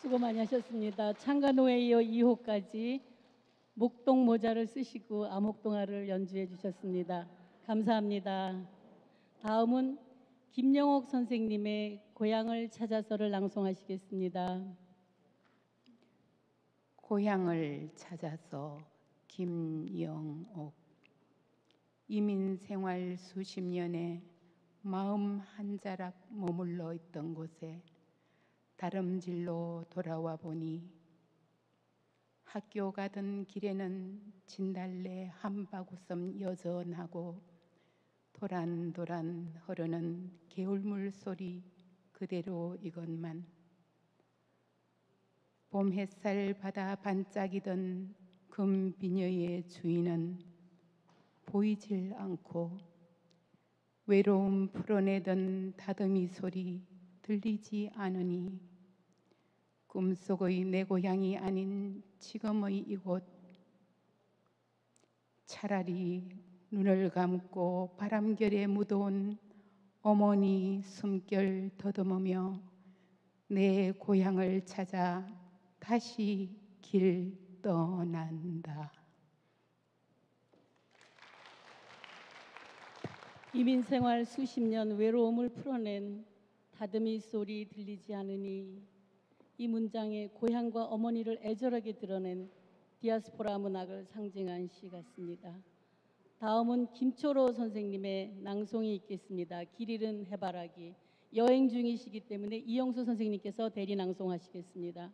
수고 많이 하셨습니다. 창간호에 이어 2호까지 목동 모자를 쓰시고 암흑동화를 연주해 주셨습니다. 감사합니다. 다음은 김영옥 선생님의 고향을 찾아서를 낭송하시겠습니다. 고향을 찾아서 김영옥. 이민 생활 수십 년에 마음 한 자락 머물러 있던 곳에 다름질로 돌아와 보니 학교 가던 길에는 진달래 한바구섬 여전하고 도란도란 흐르는 개울물 소리 그대로 이것만. 봄 햇살 받아 반짝이던 금 비녀의 주인은 보이질 않고 외로움 풀어내던 다듬이 소리 들리지 않으니 꿈속의 내 고향이 아닌 지금의 이곳. 차라리 눈을 감고 바람결에 묻어온 어머니 숨결 더듬으며 내 고향을 찾아 다시 길 떠난다. 이민 생활 수십 년 외로움을 풀어낸 다듬이 소리 들리지 않으니 이 문장에 고향과 어머니를 애절하게 드러낸 디아스포라 문학을 상징한 시 같습니다. 다음은 김초로 선생님의 낭송이 있겠습니다. 길 잃은 해바라기. 여행 중이시기 때문에 이영수 선생님께서 대리 낭송하시겠습니다.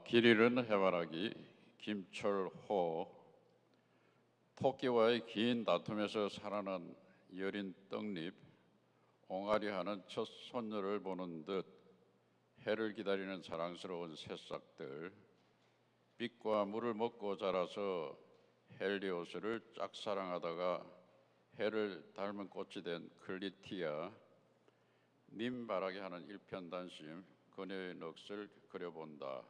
길 잃은 해바라기 김철호. 토끼와의 긴 다툼에서 살아난 여린 떡잎, 옹알이하는 첫 손녀를 보는 듯 해를 기다리는 사랑스러운 새싹들, 빛과 물을 먹고 자라서 헬리오스를 짝사랑하다가 해를 닮은 꽃이 된 클리티아, 님바라기 하는 일편단심, 그녀의 넋을 그려본다.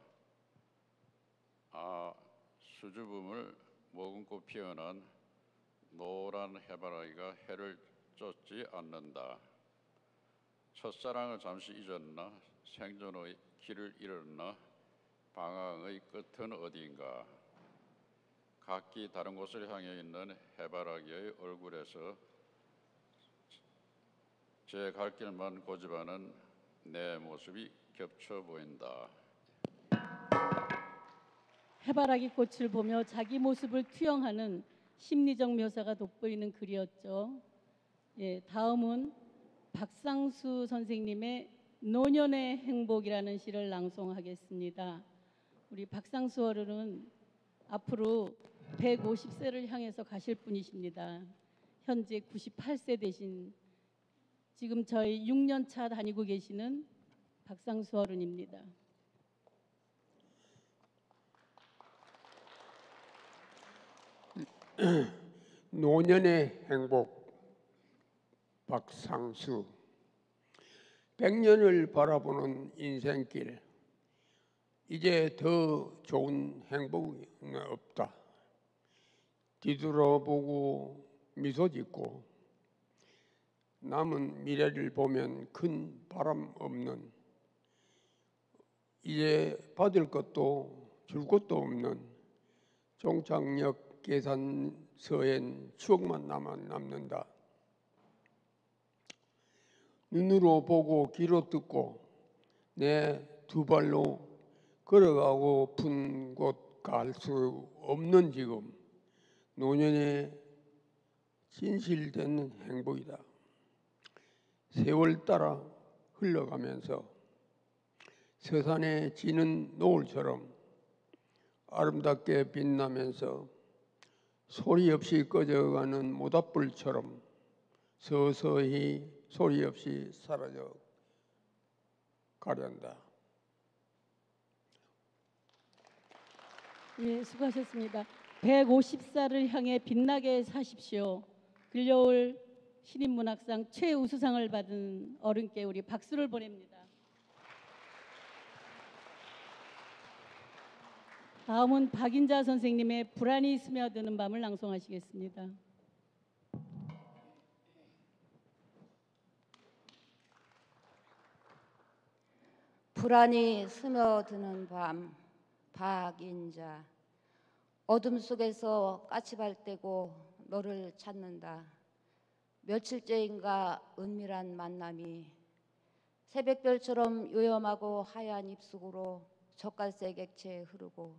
수줍음을 머금고 피어난 노란 해바라기가 해를 쫓지 않는다. 첫사랑을 잠시 잊었나? 생존의 길을 잃었나? 방황의 끝은 어디인가? 각기 다른 곳을 향해 있는 해바라기의 얼굴에서 제 갈 길만 고집하는 내 모습이 겹쳐 보인다. 해바라기 꽃을 보며 자기 모습을 투영하는 심리적 묘사가 돋보이는 글이었죠. 예, 다음은 박상수 선생님의 노년의 행복이라는 시를 낭송하겠습니다. 우리 박상수 어른은 앞으로 150세를 향해서 가실 분이십니다. 현재 98세 되신 지금 저희 6년 차 다니고 계시는 박상수 어른입니다. 노년의 행복. 박상수. 100년을 바라보는 인생길. 이제 더 좋은 행복은 없다. 뒤돌아보고 미소 짓고 남은 미래를 보면 큰 바람 없는, 이제 받을 것도 줄 것도 없는 종착역 계산서엔 추억만 남는다. 눈으로 보고 귀로 듣고 내 두 발로 걸어가고 픈 곳 갈 수 없는 지금, 노년의 진실된 행복이다. 세월 따라 흘러가면서 서산에 지는 노을처럼 아름답게 빛나면서 소리 없이 꺼져가는 모닥불처럼 서서히 소리 없이 사라져 가련다. 예, 수고하셨습니다. 150살을 향해 빛나게 사십시오. 글려올 신인문학상 최우수상을 받은 어른께 우리 박수를 보냅니다. 다음은 박인자 선생님의 불안이 스며드는 밤을 낭송하시겠습니다. 불안이 스며드는 밤, 박인자. 어둠 속에서 까치발대고 너를 찾는다. 며칠째인가 은밀한 만남이 새벽별처럼 요염하고 하얀 입속으로 젓갈색 액체 흐르고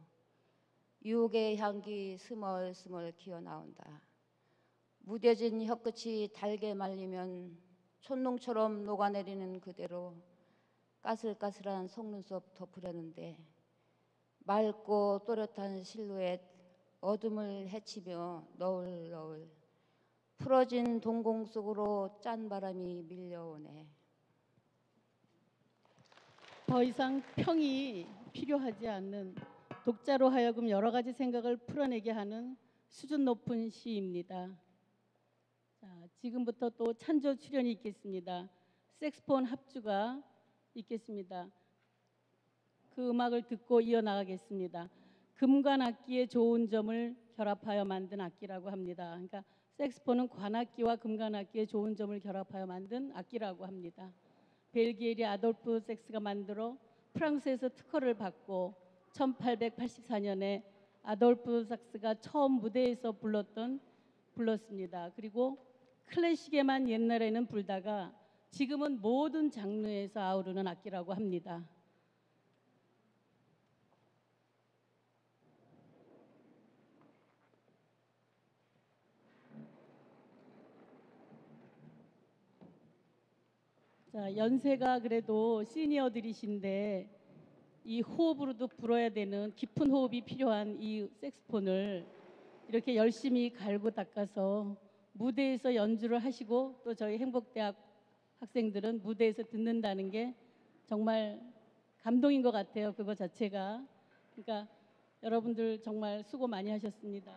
유혹의 향기 스멀스멀 기어나온다. 무뎌진 혀끝이 달게 말리면 촛농처럼 녹아내리는 그대로 까슬까슬한 속눈썹 덮으려는데 맑고 또렷한 실루엣 어둠을 헤치며 너울너울 풀어진 동공 속으로 짠 바람이 밀려오네. 더 이상 평이 필요하지 않는 독자로 하여금 여러 가지 생각을 풀어내게 하는 수준 높은 시입니다. 자, 지금부터 또 찬조 출연이 있겠습니다. 색스폰 합주가 있겠습니다. 그 음악을 듣고 이어나가겠습니다. 금관 악기의 좋은 점을 결합하여 만든 악기라고 합니다. 그러니까 색스폰은 관악기와 금관 악기의 좋은 점을 결합하여 만든 악기라고 합니다. 벨기에리 아돌프 섹스가 만들어 프랑스에서 특허를 받고 1884년에 아돌프 삭스가 처음 무대에서 불렀습니다. 그리고 클래식에만 옛날에는 불다가 지금은 모든 장르에서 아우르는 악기라고 합니다. 자, 연세가 그래도 시니어들이신데 이 호흡으로도 불어야 되는 깊은 호흡이 필요한 이 색스폰을 이렇게 열심히 갈고 닦아서 무대에서 연주를 하시고 또 저희 행복대학 학생들은 무대에서 듣는다는 게 정말 감동인 것 같아요. 그거 자체가. 그러니까 여러분들 정말 수고 많이 하셨습니다.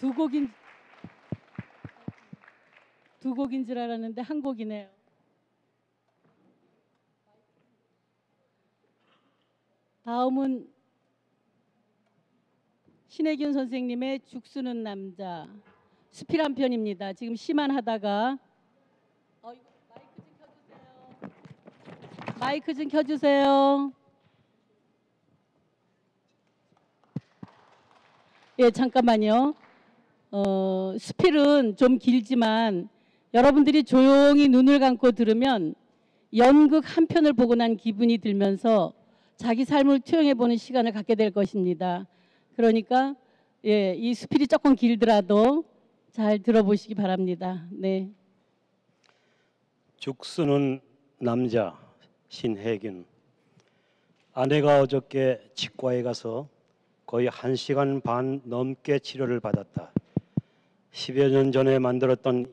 두 곡인 줄 알았는데 한 곡이네요. 다음은 신혜균 선생님의 죽쓰는 남자 수필 한 편입니다. 지금 시만 하다가 마이크 좀 켜주세요. 예, 잠깐만요. 수필은 좀 길지만 여러분들이 조용히 눈을 감고 들으면 연극 한 편을 보고 난 기분이 들면서 자기 삶을 투영해보는 시간을 갖게 될 것입니다. 그러니까 예, 이 수필이 조금 길더라도 잘 들어보시기 바랍니다. 네. 죽쓰는 남자 신혜균. 아내가 어저께 치과에 가서 거의 1시간 반 넘게 치료를 받았다. 10여 년 전에 만들었던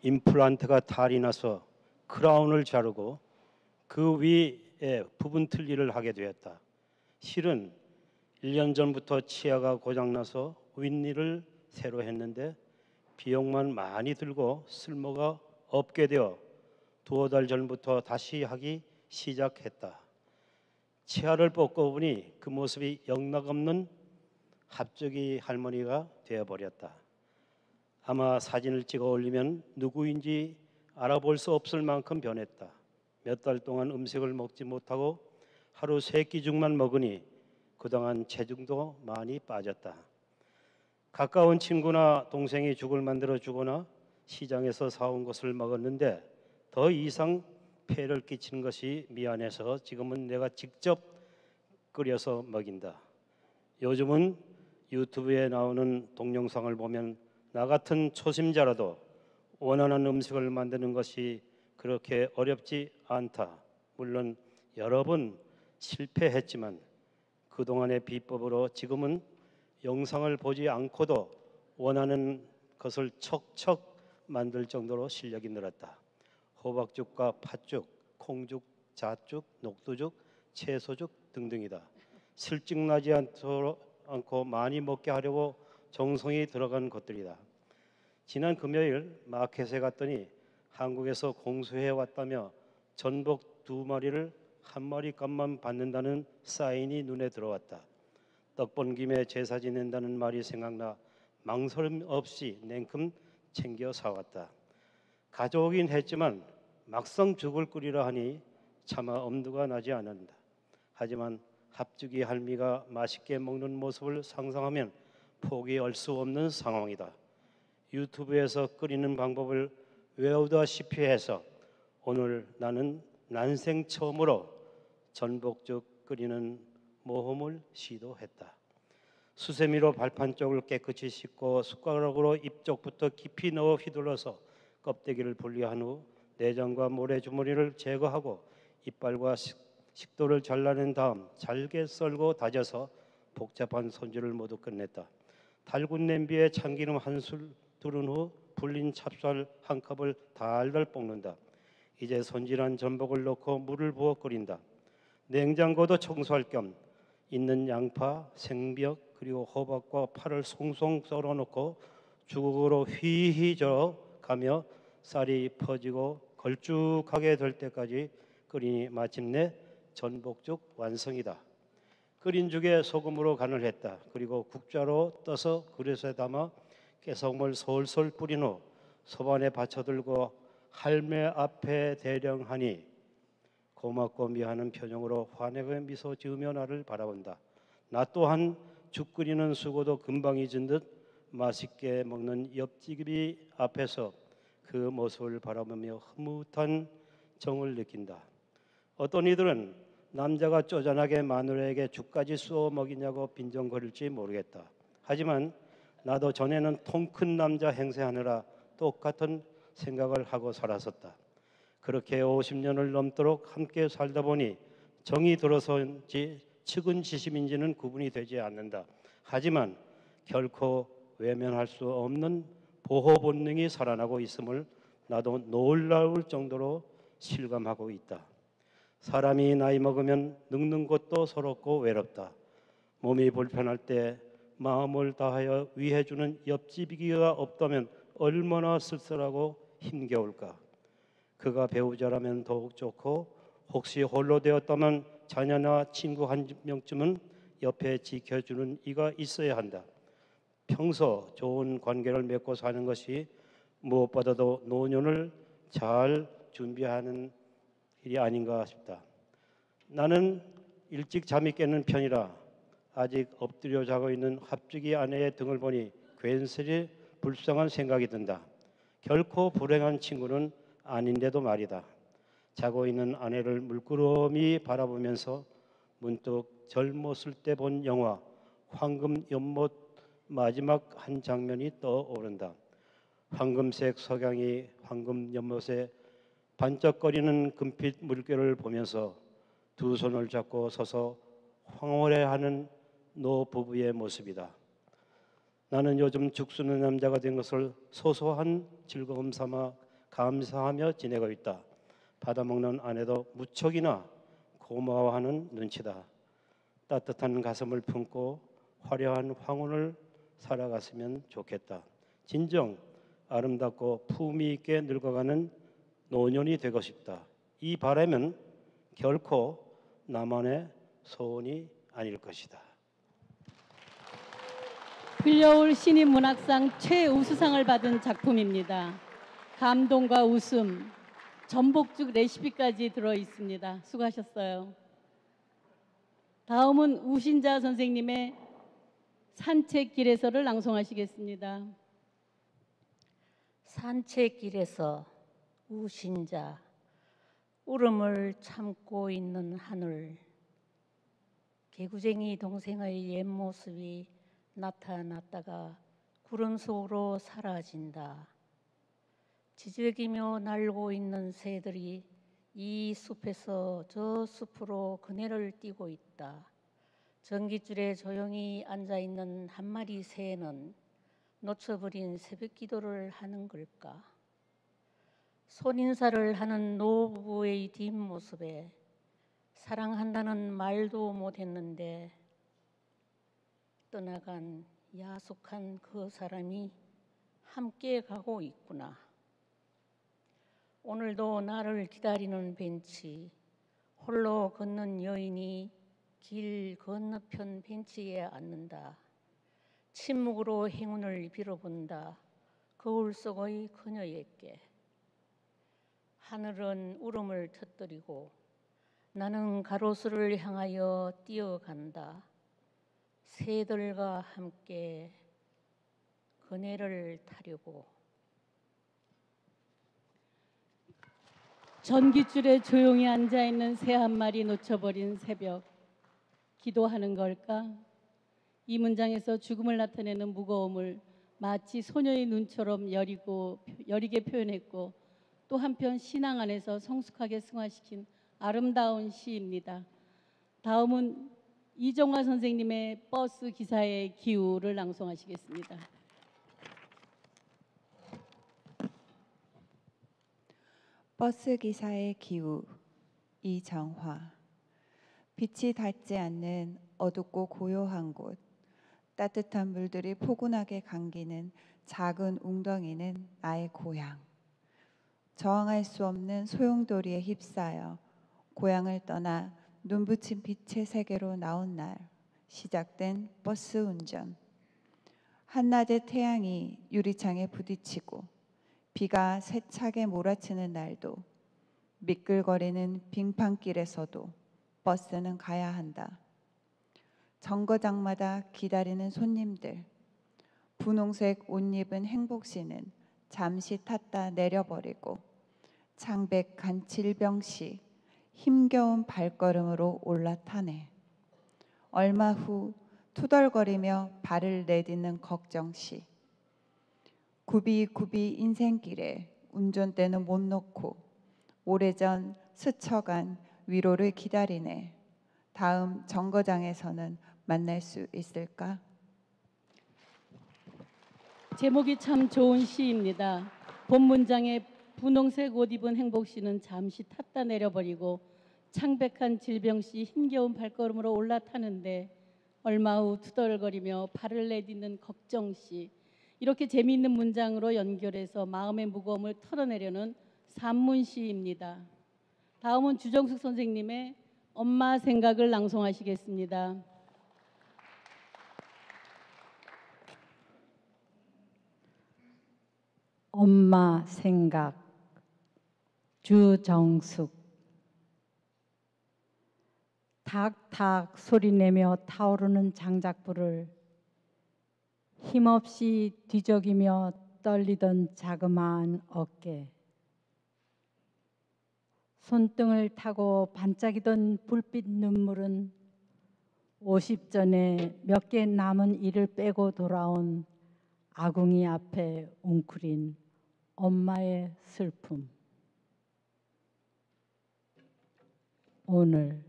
임플란트가 탈이 나서 크라운을 자르고 그 위에 부분 틀니를 하게 되었다. 실은 1년 전부터 치아가 고장나서 윗니를 새로 했는데 비용만 많이 들고 쓸모가 없게 되어 두어 달 전부터 다시 하기 시작했다. 치아를 뽑고 보니 그 모습이 영락없는 합주기 할머니가 되어버렸다. 아마 사진을 찍어 올리면 누구인지 알아볼 수 없을 만큼 변했다. 몇 달 동안 음식을 먹지 못하고 하루 3끼죽만 먹으니 그동안 체중도 많이 빠졌다. 가까운 친구나 동생이 죽을 만들어 주거나 시장에서 사온 것을 먹었는데 더 이상 폐를 끼치는 것이 미안해서 지금은 내가 직접 끓여서 먹인다. 요즘은 유튜브에 나오는 동영상을 보면 나 같은 초심자라도 원하는 음식을 만드는 것이 그렇게 어렵지 않다. 물론 여러 번 실패했지만 그동안의 비법으로 지금은 영상을 보지 않고도 원하는 것을 척척 만들 정도로 실력이 늘었다. 호박죽과 팥죽, 콩죽, 잣죽, 녹두죽, 채소죽 등등이다. 실증나지 않고 많이 먹게 하려고 정성이 들어간 것들이다. 지난 금요일 마켓에 갔더니 한국에서 공수해 왔다며 전복 2마리를 1마리 값만 받는다는 사인이 눈에 들어왔다. 떡 본 김에 제사 지낸다는 말이 생각나 망설임 없이 냉큼 챙겨 사왔다. 가져오긴 했지만 막상 죽을 끓이라 하니 차마 엄두가 나지 않는다. 하지만 합주기 할미가 맛있게 먹는 모습을 상상하면 포기할 수 없는 상황이다. 유튜브에서 끓이는 방법을 외우다시피 해서 오늘 나는 난생 처음으로 전복죽 끓이는 모험을 시도했다. 수세미로 발판 쪽을 깨끗이 씻고 숟가락으로 입 쪽부터 깊이 넣어 휘둘러서 껍데기를 분리한 후 내장과 모래주머니를 제거하고 이빨과 식도를 잘라낸 다음 잘게 썰고 다져서 복잡한 손질을 모두 끝냈다. 달군 냄비에 참기름 한 술 두른 후 불린 찹쌀 한 컵을 달달 볶는다. 이제 손질한 전복을 넣고 물을 부어 끓인다. 냉장고도 청소할 겸 있는 양파, 생벽 그리고 호박과 파를 송송 썰어 넣고 주걱으로 휘휘 저어가며 쌀이 퍼지고 걸쭉하게 될 때까지 끓이니 마침내 전복죽 완성이다. 끓인 죽에 소금으로 간을 했다. 그리고 국자로 떠서 그릇에 담아 깨소금을 솔솔 뿌린 후 소반에 받쳐들고 할매 앞에 대령하니 고맙고 미안한 표정으로 환하게 미소 지으며 나를 바라본다. 나 또한 죽 끓이는 수고도 금방 잊은 듯 맛있게 먹는 옆집이 앞에서 그 모습을 바라보며 흐뭇한 정을 느낀다. 어떤 이들은 남자가 쪼잔하게 마누라에게 죽까지 쏘어 먹이냐고 빈정거릴지 모르겠다. 하지만 나도 전에는 통 큰 남자 행세하느라 똑같은 생각을 하고 살았었다. 그렇게 50년을 넘도록 함께 살다 보니 정이 들어서인지 측은지심인지는 구분이 되지 않는다. 하지만 결코 외면할 수 없는 보호 본능이 살아나고 있음을 나도 놀라울 정도로 실감하고 있다. 사람이 나이 먹으면 늙는 것도 서럽고 외롭다. 몸이 불편할 때 마음을 다하여 위해주는 옆집이기가 없다면 얼마나 쓸쓸하고 힘겨울까. 그가 배우자라면 더욱 좋고 혹시 홀로 되었다면 자녀나 친구 한 명쯤은 옆에 지켜주는 이가 있어야 한다. 평소 좋은 관계를 맺고 사는 것이 무엇보다도 노년을 잘 준비하는 일이 아닌가 싶다. 나는 일찍 잠이 깨는 편이라 아직 엎드려 자고 있는 합주기 아내의 등을 보니 괜스레 불쌍한 생각이 든다. 결코 불행한 친구는 아닌데도 말이다. 자고 있는 아내를 물끄러미 바라보면서 문득 젊었을 때 본 영화 황금 연못 마지막 한 장면이 떠오른다. 황금색 석양이 황금 연못에 반짝거리는 금빛 물결을 보면서 두 손을 잡고 서서 황홀해하는 노 부부의 모습이다. 나는 요즘 죽쓰는 남자가 된 것을 소소한 즐거움 삼아 감사하며 지내고 있다. 받아먹는 아내도 무척이나 고마워하는 눈치다. 따뜻한 가슴을 품고 화려한 황혼을 살아갔으면 좋겠다. 진정 아름답고 품위 있게 늙어가는 노년이 되고 싶다. 이 바람은 결코 나만의 소원이 아닐 것이다. 흘려올 신인문학상 최우수상을 받은 작품입니다. 감동과 웃음, 전복죽 레시피까지 들어 있습니다. 수고하셨어요. 다음은 우신자 선생님의 산책길에서를 낭송하시겠습니다. 산책길에서 우신자, 울음을 참고 있는 하늘, 개구쟁이 동생의 옛 모습이 나타났다가 구름 속으로 사라진다. 지저귀며 날고 있는 새들이 이 숲에서 저 숲으로 그네를 띄고 있다. 전깃줄에 조용히 앉아있는 한 마리 새는 놓쳐버린 새벽 기도를 하는 걸까? 손인사를 하는 노부부의 뒷모습에 사랑한다는 말도 못했는데 떠나간 야속한 그 사람이 함께 가고 있구나. 오늘도 나를 기다리는 벤치, 홀로 걷는 여인이 길 건너편 벤치에 앉는다. 침묵으로 행운을 빌어본다. 거울 속의 그녀에게. 하늘은 울음을 터뜨리고 나는 가로수를 향하여 뛰어간다. 새들과 함께 그네를 타려고. 전깃줄에 조용히 앉아있는 새 한 마리 놓쳐버린 새벽. 기도하는 걸까? 이 문장에서 죽음을 나타내는 무거움을 마치 소녀의 눈처럼 여리게 표현했고 또 한편 신앙 안에서 성숙하게 승화시킨 아름다운 시입니다. 다음은 이정화 선생님의 버스 기사의 기우를 낭송하시겠습니다. 버스 기사의 기우, 이정화. 빛이 닿지 않는 어둡고 고요한 곳, 따뜻한 물들이 포근하게 감기는 작은 웅덩이는 나의 고향. 저항할 수 없는 소용돌이에 휩싸여 고향을 떠나 눈부신 빛의 세계로 나온 날 시작된 버스 운전. 한낮의 태양이 유리창에 부딪히고 비가 세차게 몰아치는 날도 미끌거리는 빙판길에서도 버스는 가야 한다. 정거장마다 기다리는 손님들, 분홍색 옷 입은 행복씨는 잠시 탔다 내려버리고 창백한 질병씨 힘겨운 발걸음으로 올라타네. 얼마 후 투덜거리며 발을 내딛는 걱정씨. 굽이굽이 인생길에 운전대는 못 놓고 오래전 스쳐간 위로를 기다리네. 다음 정거장에서는 만날 수 있을까? 제목이 참 좋은 시입니다. 본 문장에 분홍색 옷 입은 행복씨는 잠시 탔다 내려버리고 창백한 질병씨 힘겨운 발걸음으로 올라타는데 얼마 후 투덜거리며 발을 내딛는 걱정씨. 이렇게 재미있는 문장으로 연결해서 마음의 무거움을 털어내려는 산문시입니다. 다음은 주정숙 선생님의 엄마 생각을 낭송하시겠습니다. 엄마 생각, 주정숙. 탁탁 소리내며 타오르는 장작불을 힘없이 뒤적이며 떨리던 자그마한 어깨, 손등을 타고 반짝이던 불빛 눈물은 50전에 몇 개 남은 일을 빼고 돌아온 아궁이 앞에 웅크린 엄마의 슬픔. 오늘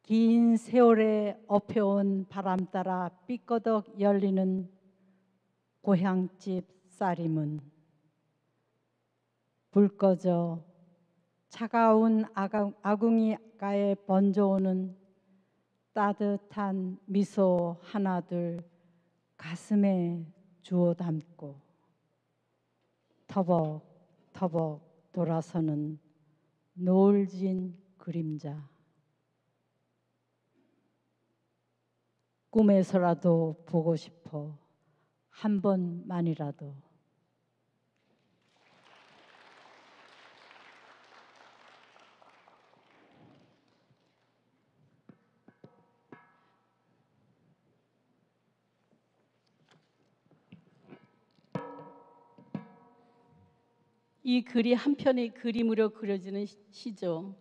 긴 세월에 업혀온 바람 따라 삐꺼덕 열리는 고향집 쌀이문. 불 꺼져 차가운 아궁이가에 번져오는 따뜻한 미소 하나둘 가슴에 주워 담고 터벅터벅 돌아서는 노을진 그림자. 꿈에서라도 보고 싶어 한 번만이라도. 이 글이 한 편의 그림으로 그려지는 시죠.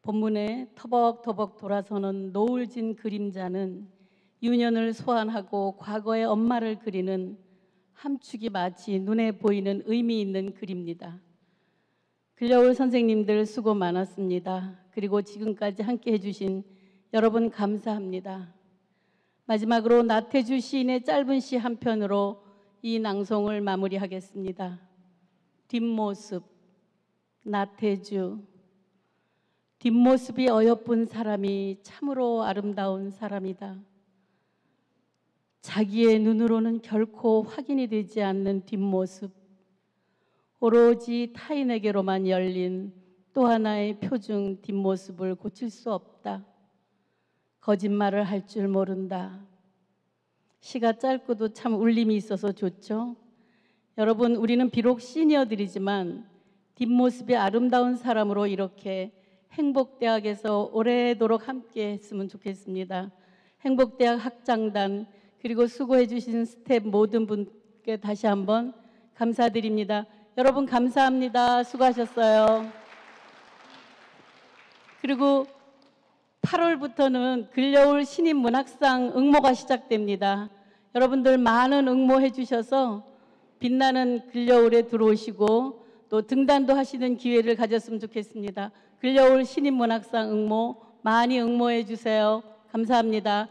본문에 터벅터벅 돌아서는 노을진 그림자는 유년을 소환하고 과거의 엄마를 그리는 함축이 마치 눈에 보이는 의미 있는 글입니다. 글려올 선생님들 수고 많았습니다. 그리고 지금까지 함께 해주신 여러분 감사합니다. 마지막으로 나태주 시인의 짧은 시 한 편으로 이 낭송을 마무리하겠습니다. 뒷모습, 나태주. 뒷모습이 어여쁜 사람이 참으로 아름다운 사람이다. 자기의 눈으로는 결코 확인이 되지 않는 뒷모습, 오로지 타인에게로만 열린 또 하나의 표중 뒷모습을 고칠 수 없다. 거짓말을 할 줄 모른다. 시가 짧고도 참 울림이 있어서 좋죠. 여러분, 우리는 비록 시니어들이지만 뒷모습이 아름다운 사람으로 이렇게 행복대학에서 오래도록 함께 했으면 좋겠습니다. 행복대학 학장단 그리고 수고해 주신 스태프 모든 분께 다시 한번 감사드립니다. 여러분 감사합니다. 수고하셨어요. 그리고 8월부터는 글려올 신인 문학상 응모가 시작됩니다. 여러분들 많은 응모해 주셔서 빛나는 글려울에 들어오시고 또 등단도 하시는 기회를 가졌으면 좋겠습니다. 글려올 신인 문학상 응모 많이 응모해 주세요. 감사합니다.